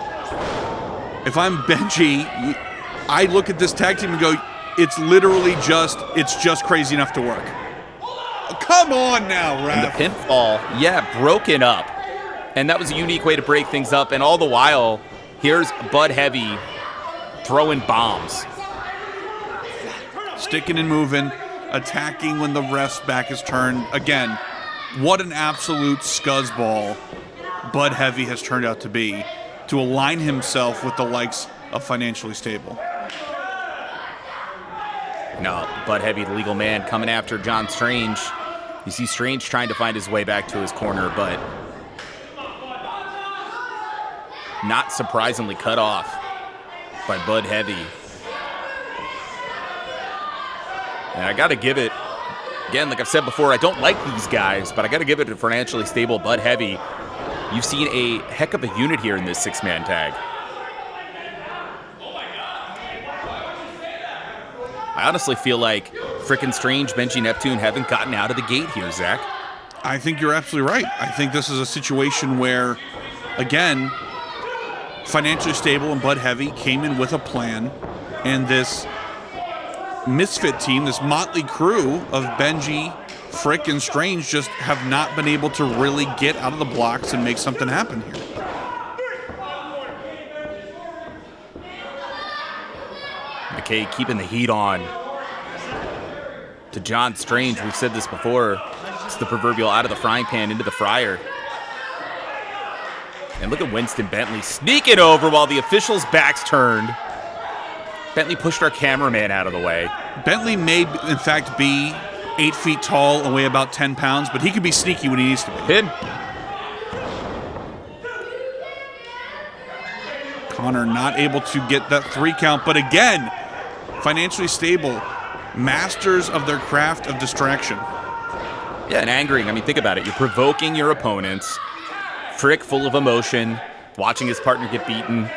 if I'm Benjy, I look at this tag team and go, it's literally just crazy enough to work. Oh, come on now, Raf. And the pinfall, yeah, broken up. And that was a unique way to break things up. And all the while, here's Bud Heavy throwing bombs. Sticking and moving, attacking when the ref's back is turned. Again, what an absolute scuzzball Bud Heavy has turned out to be, to align himself with the likes of Financially Stable. No, Bud Heavy, the legal man, coming after John Strange. You see Strange trying to find his way back to his corner, but not surprisingly cut off by Bud Heavy. And I got to give it, again, like I've said before, I don't like these guys, but I got to give it to Financially Stable Bud Heavy. You've seen a heck of a unit here in this six-man tag. I honestly feel like frickin' Strange, Benjy Neptune haven't gotten out of the gate here, Zach. I think you're absolutely right. I think this is a situation where, again, Financially Stable and Bud Heavy came in with a plan, and this misfit team, this motley crew of Benjy, Frick, and Strange just have not been able to really get out of the blocks and make something happen here. McKay keeping the heat on. to John Strange. We've said this before. It's the proverbial out of the frying pan into the fryer. And look at Winston Bentley sneaking over while the official's back's turned. Bentley pushed our cameraman out of the way. Bentley may, in fact, be 8 feet tall and weigh about 10 pounds, but he can be sneaky when he needs to be. Pin. Connor not able to get that 3 count, but again, financially stable. Masters of their craft of distraction. Yeah, and angering. I mean, think about it. You're provoking your opponents. Frick full of emotion, watching his partner get beaten.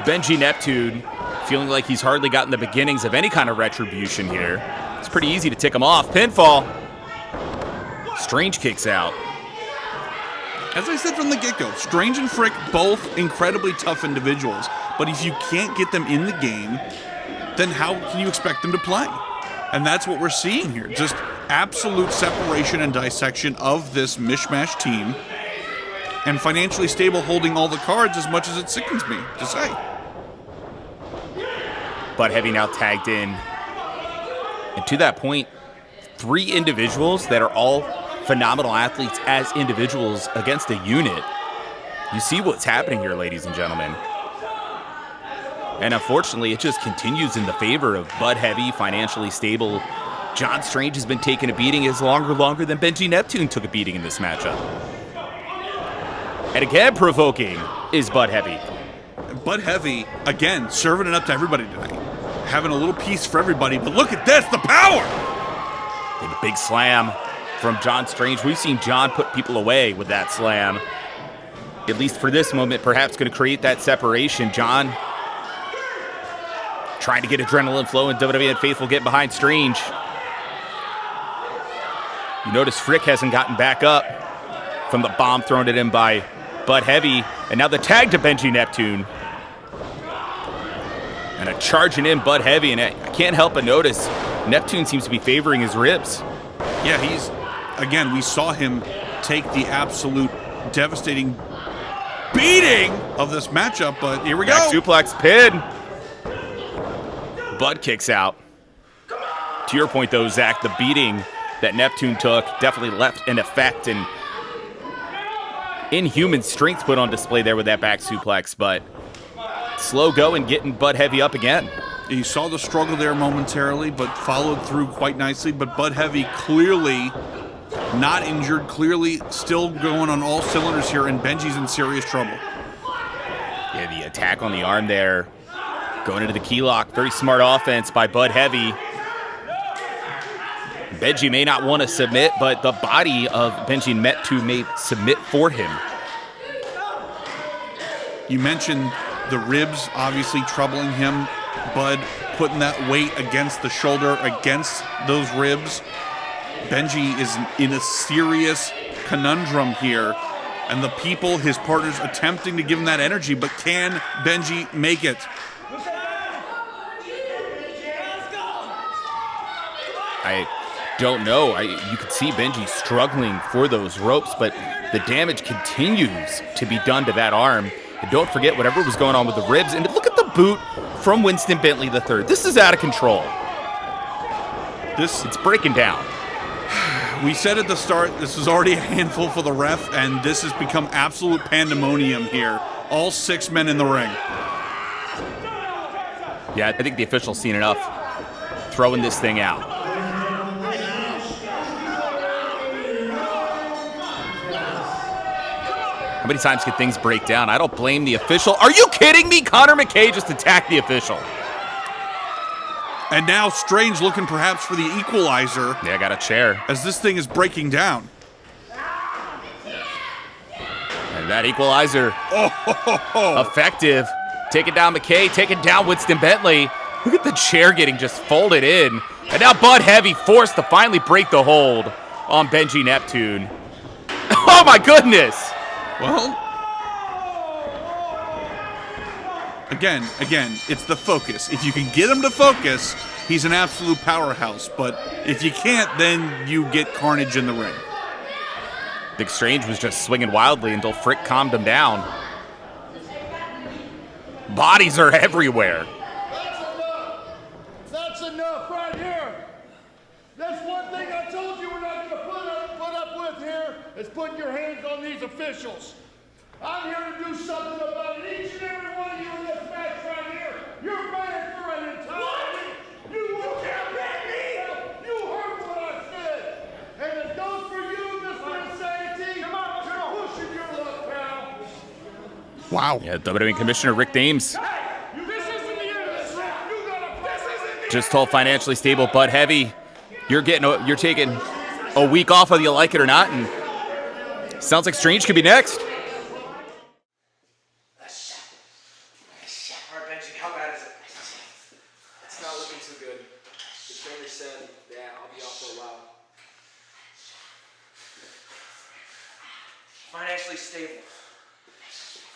Benjy Neptune feeling like he's hardly gotten the beginnings of any kind of retribution here. It's pretty easy to tick him off. Pinfall. Strange kicks out. As I said from the get-go, Strange and Frick, both incredibly tough individuals. But if you can't get them in the game, then how can you expect them to play? And that's what we're seeing here. Just absolute separation and dissection of this mishmash team. And financially stable holding all the cards as much as it sickens me to say. Bud Heavy now tagged in. And to that point, 3 individuals that are all phenomenal athletes as individuals against a unit. You see what's happening here, ladies and gentlemen. And unfortunately, it just continues in the favor of Bud Heavy, financially stable. John Strange has been taking a beating as longer than Benjy Neptune took a beating in this matchup. And again, provoking is Bud Heavy. Bud Heavy, again, serving it up to everybody tonight. Having a little piece for everybody, but look at this, the power! And a big slam from John Strange. We've seen John put people away with that slam. At least for this moment, perhaps going to create that separation. John trying to get adrenaline flow, and WWN faithful get behind Strange. You notice Frick hasn't gotten back up from the bomb thrown at him by Bud Heavy, and now the tag to Benjy Neptune. And a charging in Bud Heavy, and I can't help but notice Neptune seems to be favoring his ribs. Yeah, again, we saw him take the absolute devastating beating of this matchup, but here we Back go. suplex pin. Bud kicks out. To your point, though, Zach, the beating that Neptune took definitely left an effect, and inhuman strength put on display there with that back suplex, but slow going, getting Bud Heavy up again. You saw the struggle there momentarily, but followed through quite nicely. But Bud Heavy clearly not injured, clearly still going on all cylinders here, and Benjy's in serious trouble. Yeah, the attack on the arm there, going into the key lock. Very smart offense by Bud Heavy. Benjy may not want to submit, but the body of Benjy Neptune may submit for him. You mentioned the ribs obviously troubling him. Bud putting that weight against the shoulder, against those ribs. Benjy is in a serious conundrum here. And the people, his partners, attempting to give him that energy, but can Benjy make it? I don't know. You could see Benjy struggling for those ropes, but the damage continues to be done to that arm. And don't forget whatever was going on with the ribs. And look at the boot from Winston Bentley III. This is out of control. It's breaking down. We said at the start, this is already a handful for the ref, and this has become absolute pandemonium here. All 6 men in the ring. Yeah, I think the official's seen enough throwing this thing out. How many times can things break down? I don't blame the official. Are you kidding me? Connor McKay just attacked the official. And now Strange looking perhaps for the equalizer. Yeah, got a chair. As this thing is breaking down. And that equalizer. Effective. Taking down McKay, taking down Winston Bentley. Look at the chair getting just folded in. And now Bud Heavy forced to finally break the hold on Benjy Neptune. Oh my goodness! Well, again, it's the focus. If you can get him to focus, he's an absolute powerhouse. But if you can't, then you get carnage in the ring. Big Strange was just swinging wildly until Frick calmed him down. Bodies are everywhere. That's enough right here. Let's putting your hands on these officials. I'm here to do something about it. Each and every one of you in this match right here, you're banned for an entire week. You can't ban me! You heard what I said. And it goes for you, Mr. Insanity. Come on, you're pushing your luck, pal. Wow. Yeah, WWN Commissioner Rick Dames This isn't the end of this round. You gotta this isn't the just told financially stable but heavy, you're taking a week off whether you like it or not, and sounds like Strange could be next. All right, Benjy, how bad is it? It's not looking too good. The trainer said, yeah, I'll be off for a while. Financially stable.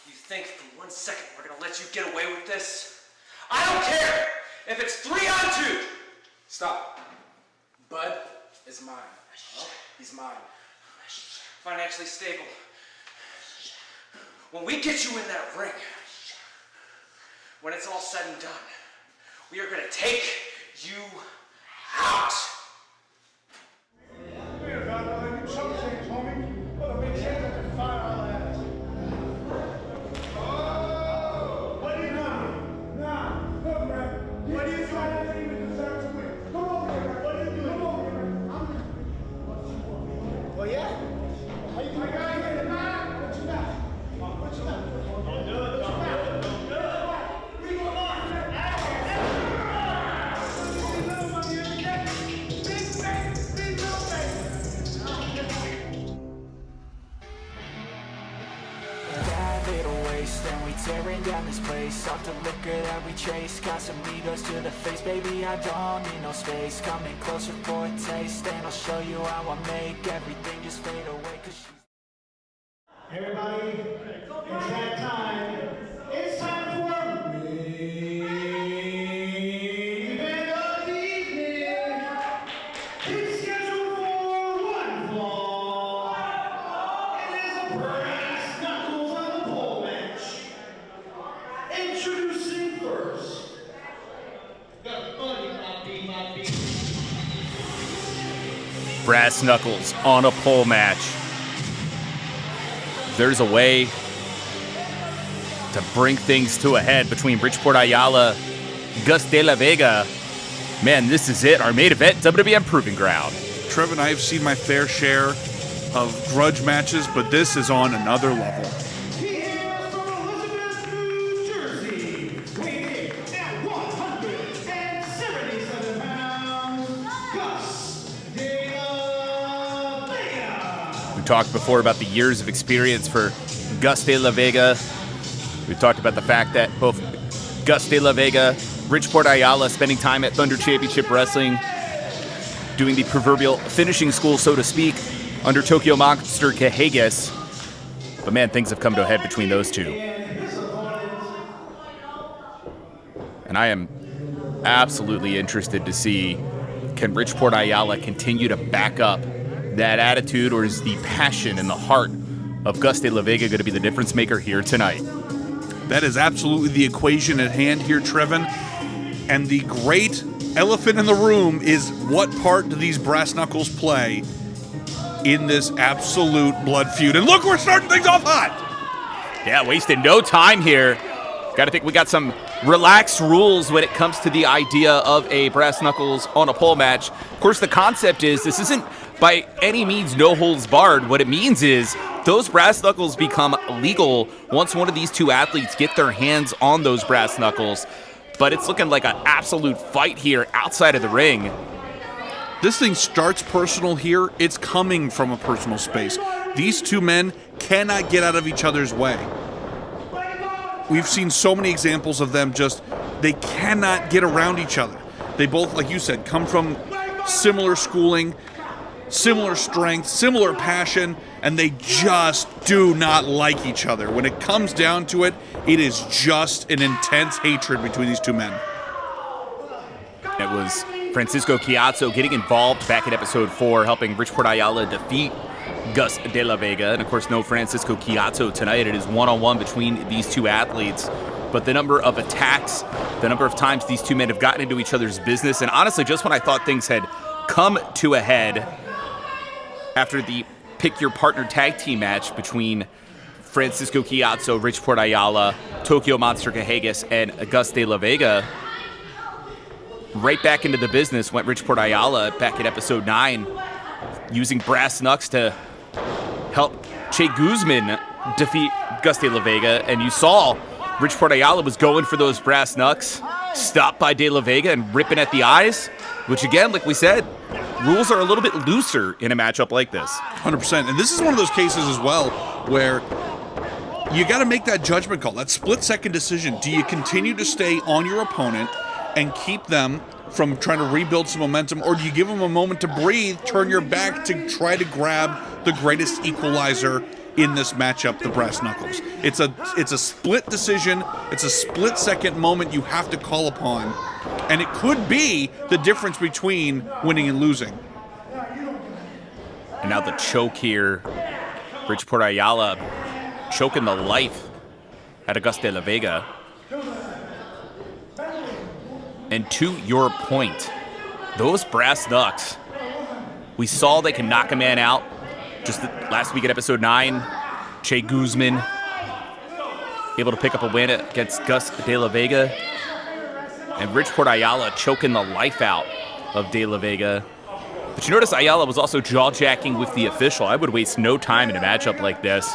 You think for 1 second we're gonna let you get away with this? I don't care if it's 3 on 2. Stop. Bud is mine. He's mine. Financially stable. When we get you in that ring, when it's all said and done, we are gonna take you out. Tearing down this place, off the liquor that we chase. Got some egos to the face, baby, I don't need no space. Coming closer for a taste, and I'll show you how I make everything just fade away. Everybody, it's that time. It's time for main event of the evening. It's scheduled for 1 fall. It is a brass knuckles on the pole match. Introducing first, the funny Bobby. Brass knuckles on a pole match. There's a way to bring things to a head between Bridgeport Ayala, Gus de la Vega. Man, this is it, our main event, WWN Proving Ground. Trev and I have seen my fair share of grudge matches, but this is on another level. He hails from Elizabeth, New Jersey, weighing in at 177 pounds, Gus de la Vega. We talked before about the years of experience for Gus de la Vega. We talked about the fact that both Gus de la Vega, Bridgeport Ayala spending time at Thunder Championship Wrestling, doing the proverbial finishing school, so to speak, under Tokyo Monster Kahagas. But man, things have come to a head between those two. And I am absolutely interested to see, can Bridgeport Ayala continue to back up that attitude, or is the passion and the heart of Gus de la Vega going to be the difference maker here tonight? That is absolutely the equation at hand here, Trevin. And the great elephant in the room is, what part do these brass knuckles play in this absolute blood feud? And look, we're starting things off hot. Yeah, wasting no time here. Got to think we got some relaxed rules when it comes to the idea of a brass knuckles on a pole match. Of course, the concept is this isn't by any means no holds barred. What it means is those brass knuckles become legal once one of these two athletes get their hands on those brass knuckles. But it's looking like an absolute fight here outside of the ring. This thing starts personal here. It's coming from a personal space. These two men cannot get out of each other's way. We've seen so many examples of them they cannot get around each other. They both, like you said, come from similar schooling, similar strength, similar passion, and they just do not like each other. When it comes down to it, it is just an intense hatred between these two men. It was Francisco Chiazzo getting involved back in episode 4, helping Bridgeport Ayala defeat Gus de la Vega. And of course, no Francisco Chiazzo tonight. It is one-on-one between these two athletes. But the number of attacks, the number of times these two men have gotten into each other's business, and honestly, just when I thought things had come to a head after the pick your partner tag team match between Francisco Chiazzo, Rich Port Ayala, Tokyo Monster Cajegas, and Auguste de la Vega. Right back into the business went Rich Port Ayala back in episode 9, using brass knucks to help Che Guzman defeat Auguste de la Vega. And you saw Rich Port Ayala was going for those brass knucks, stopped by de la Vega and ripping at the eyes, which again, like we said, rules are a little bit looser in a matchup like this. 100%. And this is one of those cases as well where you got to make that judgment call, that split-second decision. Do you continue to stay on your opponent and keep them from trying to rebuild some momentum, or do you give them a moment to breathe, turn your back to try to grab the greatest equalizer in this matchup, the brass knuckles? It's a split decision. It's a split-second moment you have to call upon, and it could be the difference between winning and losing. And now the choke here. Rich Port Ayala choking the life at Auguste de la Vega. And to your point, those brass knucks, we saw they can knock a man out. Just last week at episode 9, Che Guzman able to pick up a win against Gus de la Vega. And Rich Port Ayala choking the life out of de la Vega. But you notice Ayala was also jaw-jacking with the official. I would waste no time in a matchup like this.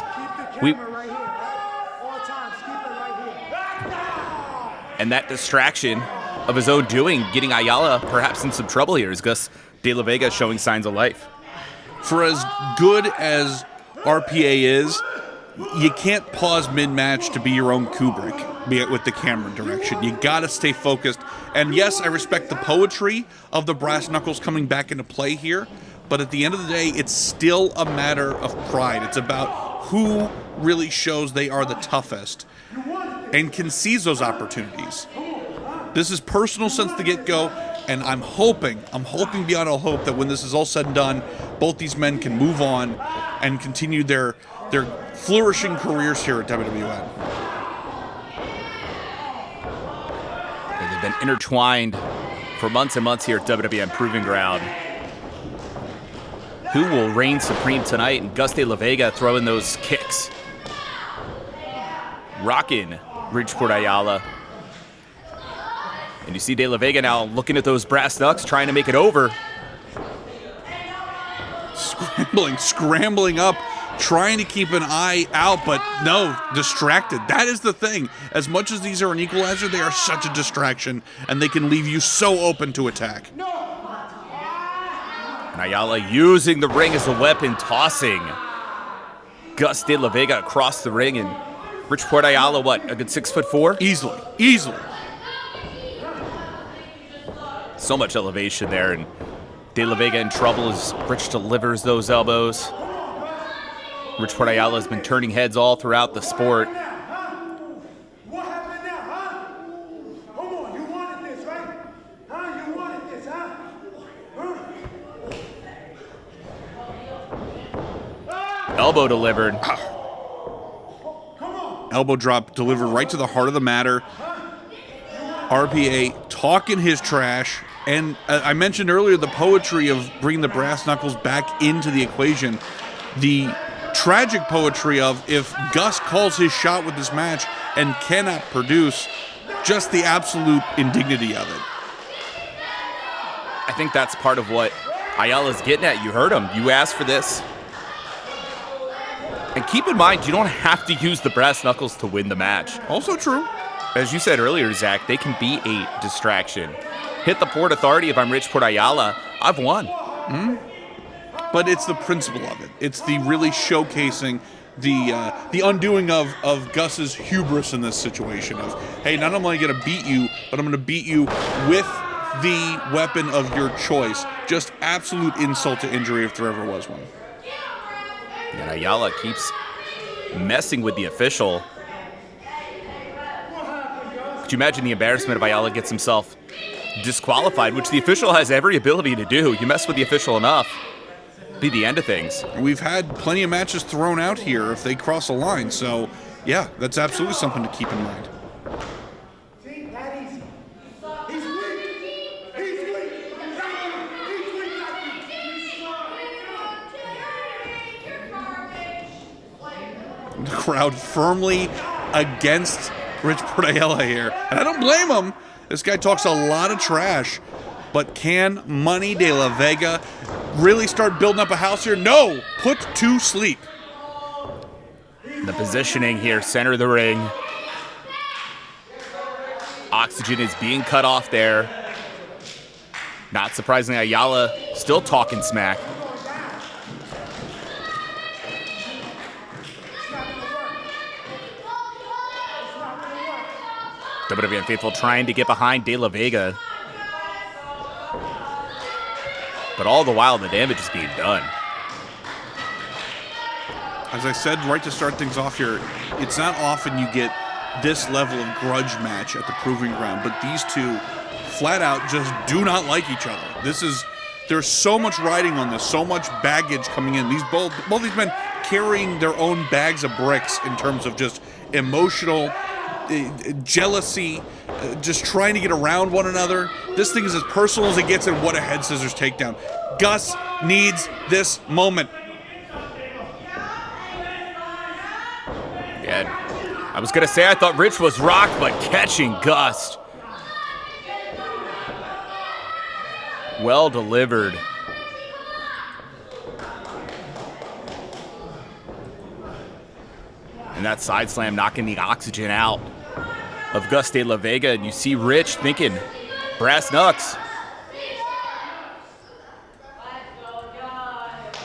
And that distraction of his own doing, getting Ayala perhaps in some trouble here, is Gus de la Vega showing signs of life. For as good as RPA is, you can't pause mid-match to be your own Kubrick, be it with the camera direction. You gotta stay focused. And yes, I respect the poetry of the brass knuckles coming back into play here, but at the end of the day, it's still a matter of pride. It's about who really shows they are the toughest and can seize those opportunities. This is personal since the get-go, and I'm hoping beyond all hope that when this is all said and done, both these men can move on and continue their flourishing careers here at WWN. They've been intertwined for months and months here at WWN Proving Ground. Who will reign supreme tonight? And Gus de la Vega throwing those kicks. Rocking Rich Port Ayala. And you see de la Vega now looking at those brass knucks, trying to make it over. Scrambling up, trying to keep an eye out, but no, distracted. That is the thing. As much as these are an equalizer, they are such a distraction, and they can leave you so open to attack. And Ayala using the ring as a weapon, tossing Gus de la Vega across the ring. And Rich Port Ayala, what, a good 6'4"? Easily. So much elevation there, and de la Vega in trouble as Rich delivers those elbows. Rich Port Ayala has been turning heads all throughout the sport. What happened now, huh? Come on, you wanted this, right? Huh? You wanted this, huh? Elbow delivered. Elbow drop delivered right to the heart of the matter. RPA talking his trash. And I mentioned earlier the poetry of bringing the brass knuckles back into the equation. The tragic poetry of if Gus calls his shot with this match and cannot produce, just the absolute indignity of it. I think that's part of what Ayala's getting at. You heard him. You asked for this. And keep in mind, you don't have to use the brass knuckles to win the match. Also true. As you said earlier, Zach, they can be a distraction. Hit the Port Authority if I'm Rich Port Ayala. I've won. But it's the principle of it. It's the really showcasing the undoing of Gus's hubris in this situation of, hey, not only am I going to beat you, but I'm going to beat you with the weapon of your choice. Just absolute insult to injury if there ever was one. And Ayala keeps messing with the official. Could you imagine the embarrassment if Ayala gets himself disqualified, which the official has every ability to do? You mess with the official enough, be the end of things. We've had plenty of matches thrown out here if they cross a line, so yeah, that's absolutely something to keep in mind. See, that easy. He's weak. He's weak. He's weak. crowd firmly against Rich Ayala here. And I don't blame him. This guy talks a lot of trash. But can Money de la Vega really start building up a house here? No! Put to sleep. The positioning here, center of the ring. Oxygen is being cut off there. Not surprisingly, Ayala still talking smack. WWN faithful trying to get behind De La Vega. But all the while, the damage is being done. As I said right to start things off here, it's not often you get this level of grudge match at the Proving Ground, but these two flat out just do not like each other. There's so much riding on this, so much baggage coming in. Both these men carrying their own bags of bricks in terms of just emotional jealousy, just trying to get around one another. This thing is as personal as it gets, and what a head scissors takedown. Gus needs this moment. Yeah, I was gonna say I thought Rich was rocked, but catching Gus. Well delivered. And that side slam knocking the oxygen out of Gus de la Vega. And you see Rich thinking, brass knucks.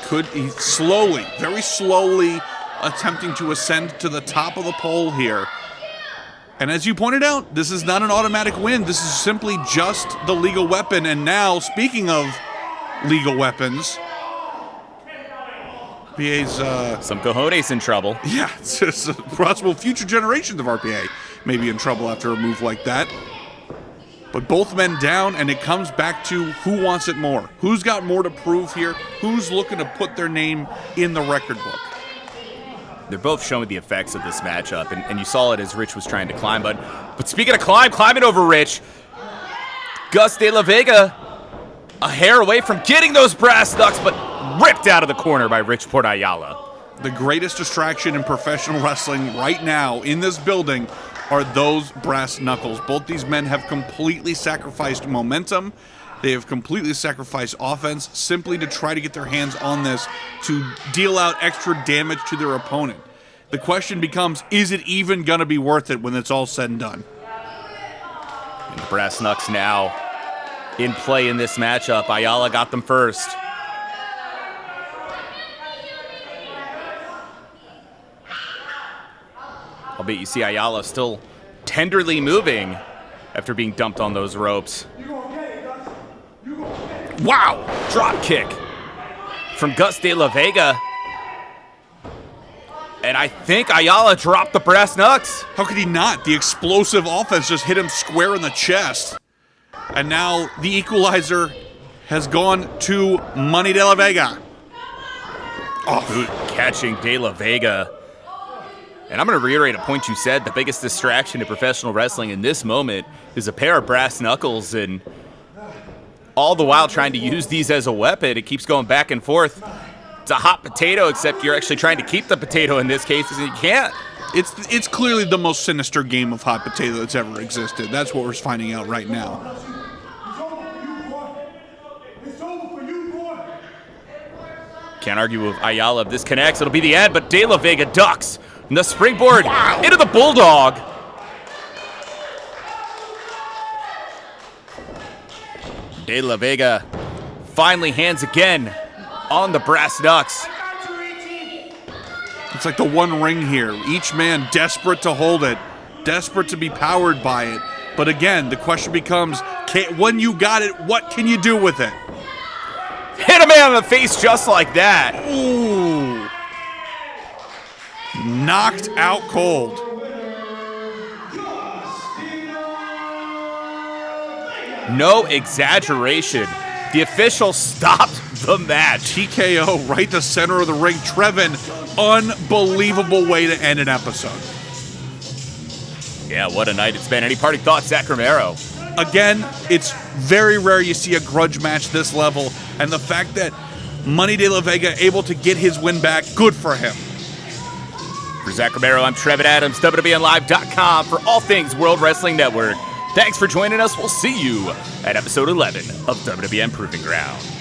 Could he slowly, very slowly attempting to ascend to the top of the pole here. And as you pointed out, this is not an automatic win. This is simply just the legal weapon. And now, speaking of legal weapons, RPA's some cojones in trouble. Yeah, it's possible future generations of RPA may be in trouble after a move like that. But both men down, and it comes back to who wants it more. Who's got more to prove here? Who's looking to put their name in the record book? They're both showing the effects of this matchup, and you saw it as Rich was trying to climb. But speaking of climbing over Rich, Gus de la Vega a hair away from getting those brass knucks, but ripped out of the corner by Rich Ayala. The greatest distraction in professional wrestling right now in this building are those brass knuckles. Both these men have completely sacrificed momentum. They have completely sacrificed offense simply to try to get their hands on this to deal out extra damage to their opponent. The question becomes, is it even going to be worth it when it's all said and done? And the brass knucks now in play in this matchup. Ayala got them first. Albeit you see Ayala still tenderly moving after being dumped on those ropes. Wow! Drop kick from Gus de la Vega. And I think Ayala dropped the brass knucks. How could he not? The explosive offense just hit him square in the chest. And now the equalizer has gone to Money de la Vega. Oh, good catching de la Vega. And I'm going to reiterate a point you said. The biggest distraction in professional wrestling in this moment is a pair of brass knuckles, and all the while trying to use these as a weapon. It keeps going back and forth. It's a hot potato, except you're actually trying to keep the potato in this case, and you can't. It's clearly the most sinister game of hot potato that's ever existed. That's what we're finding out right now. Can't argue with Ayala. If this connects, it'll be the end, but De La Vega ducks. And the springboard into the Bulldog. De La Vega finally hands again on the brass knucks. It's like the one ring here. Each man desperate to hold it, desperate to be powered by it. But again, the question becomes, when you got it, what can you do with it? Hit a man in the face just like that. Ooh. Knocked out cold. No exaggeration. The official stopped the match. TKO right to center of the ring. Trevin, unbelievable way to end an episode. Yeah, what a night it's been. Any parting thoughts, Zach Romero? Again, it's very rare you see a grudge match this level, and the fact that Money de la Vega able to get his win back, good for him. For For Zach Romero, I'm Trevin Adams, WWNLive.com for all things World Wrestling Network. Thanks for joining us. We'll see you at episode 11 of WWN Proving Ground.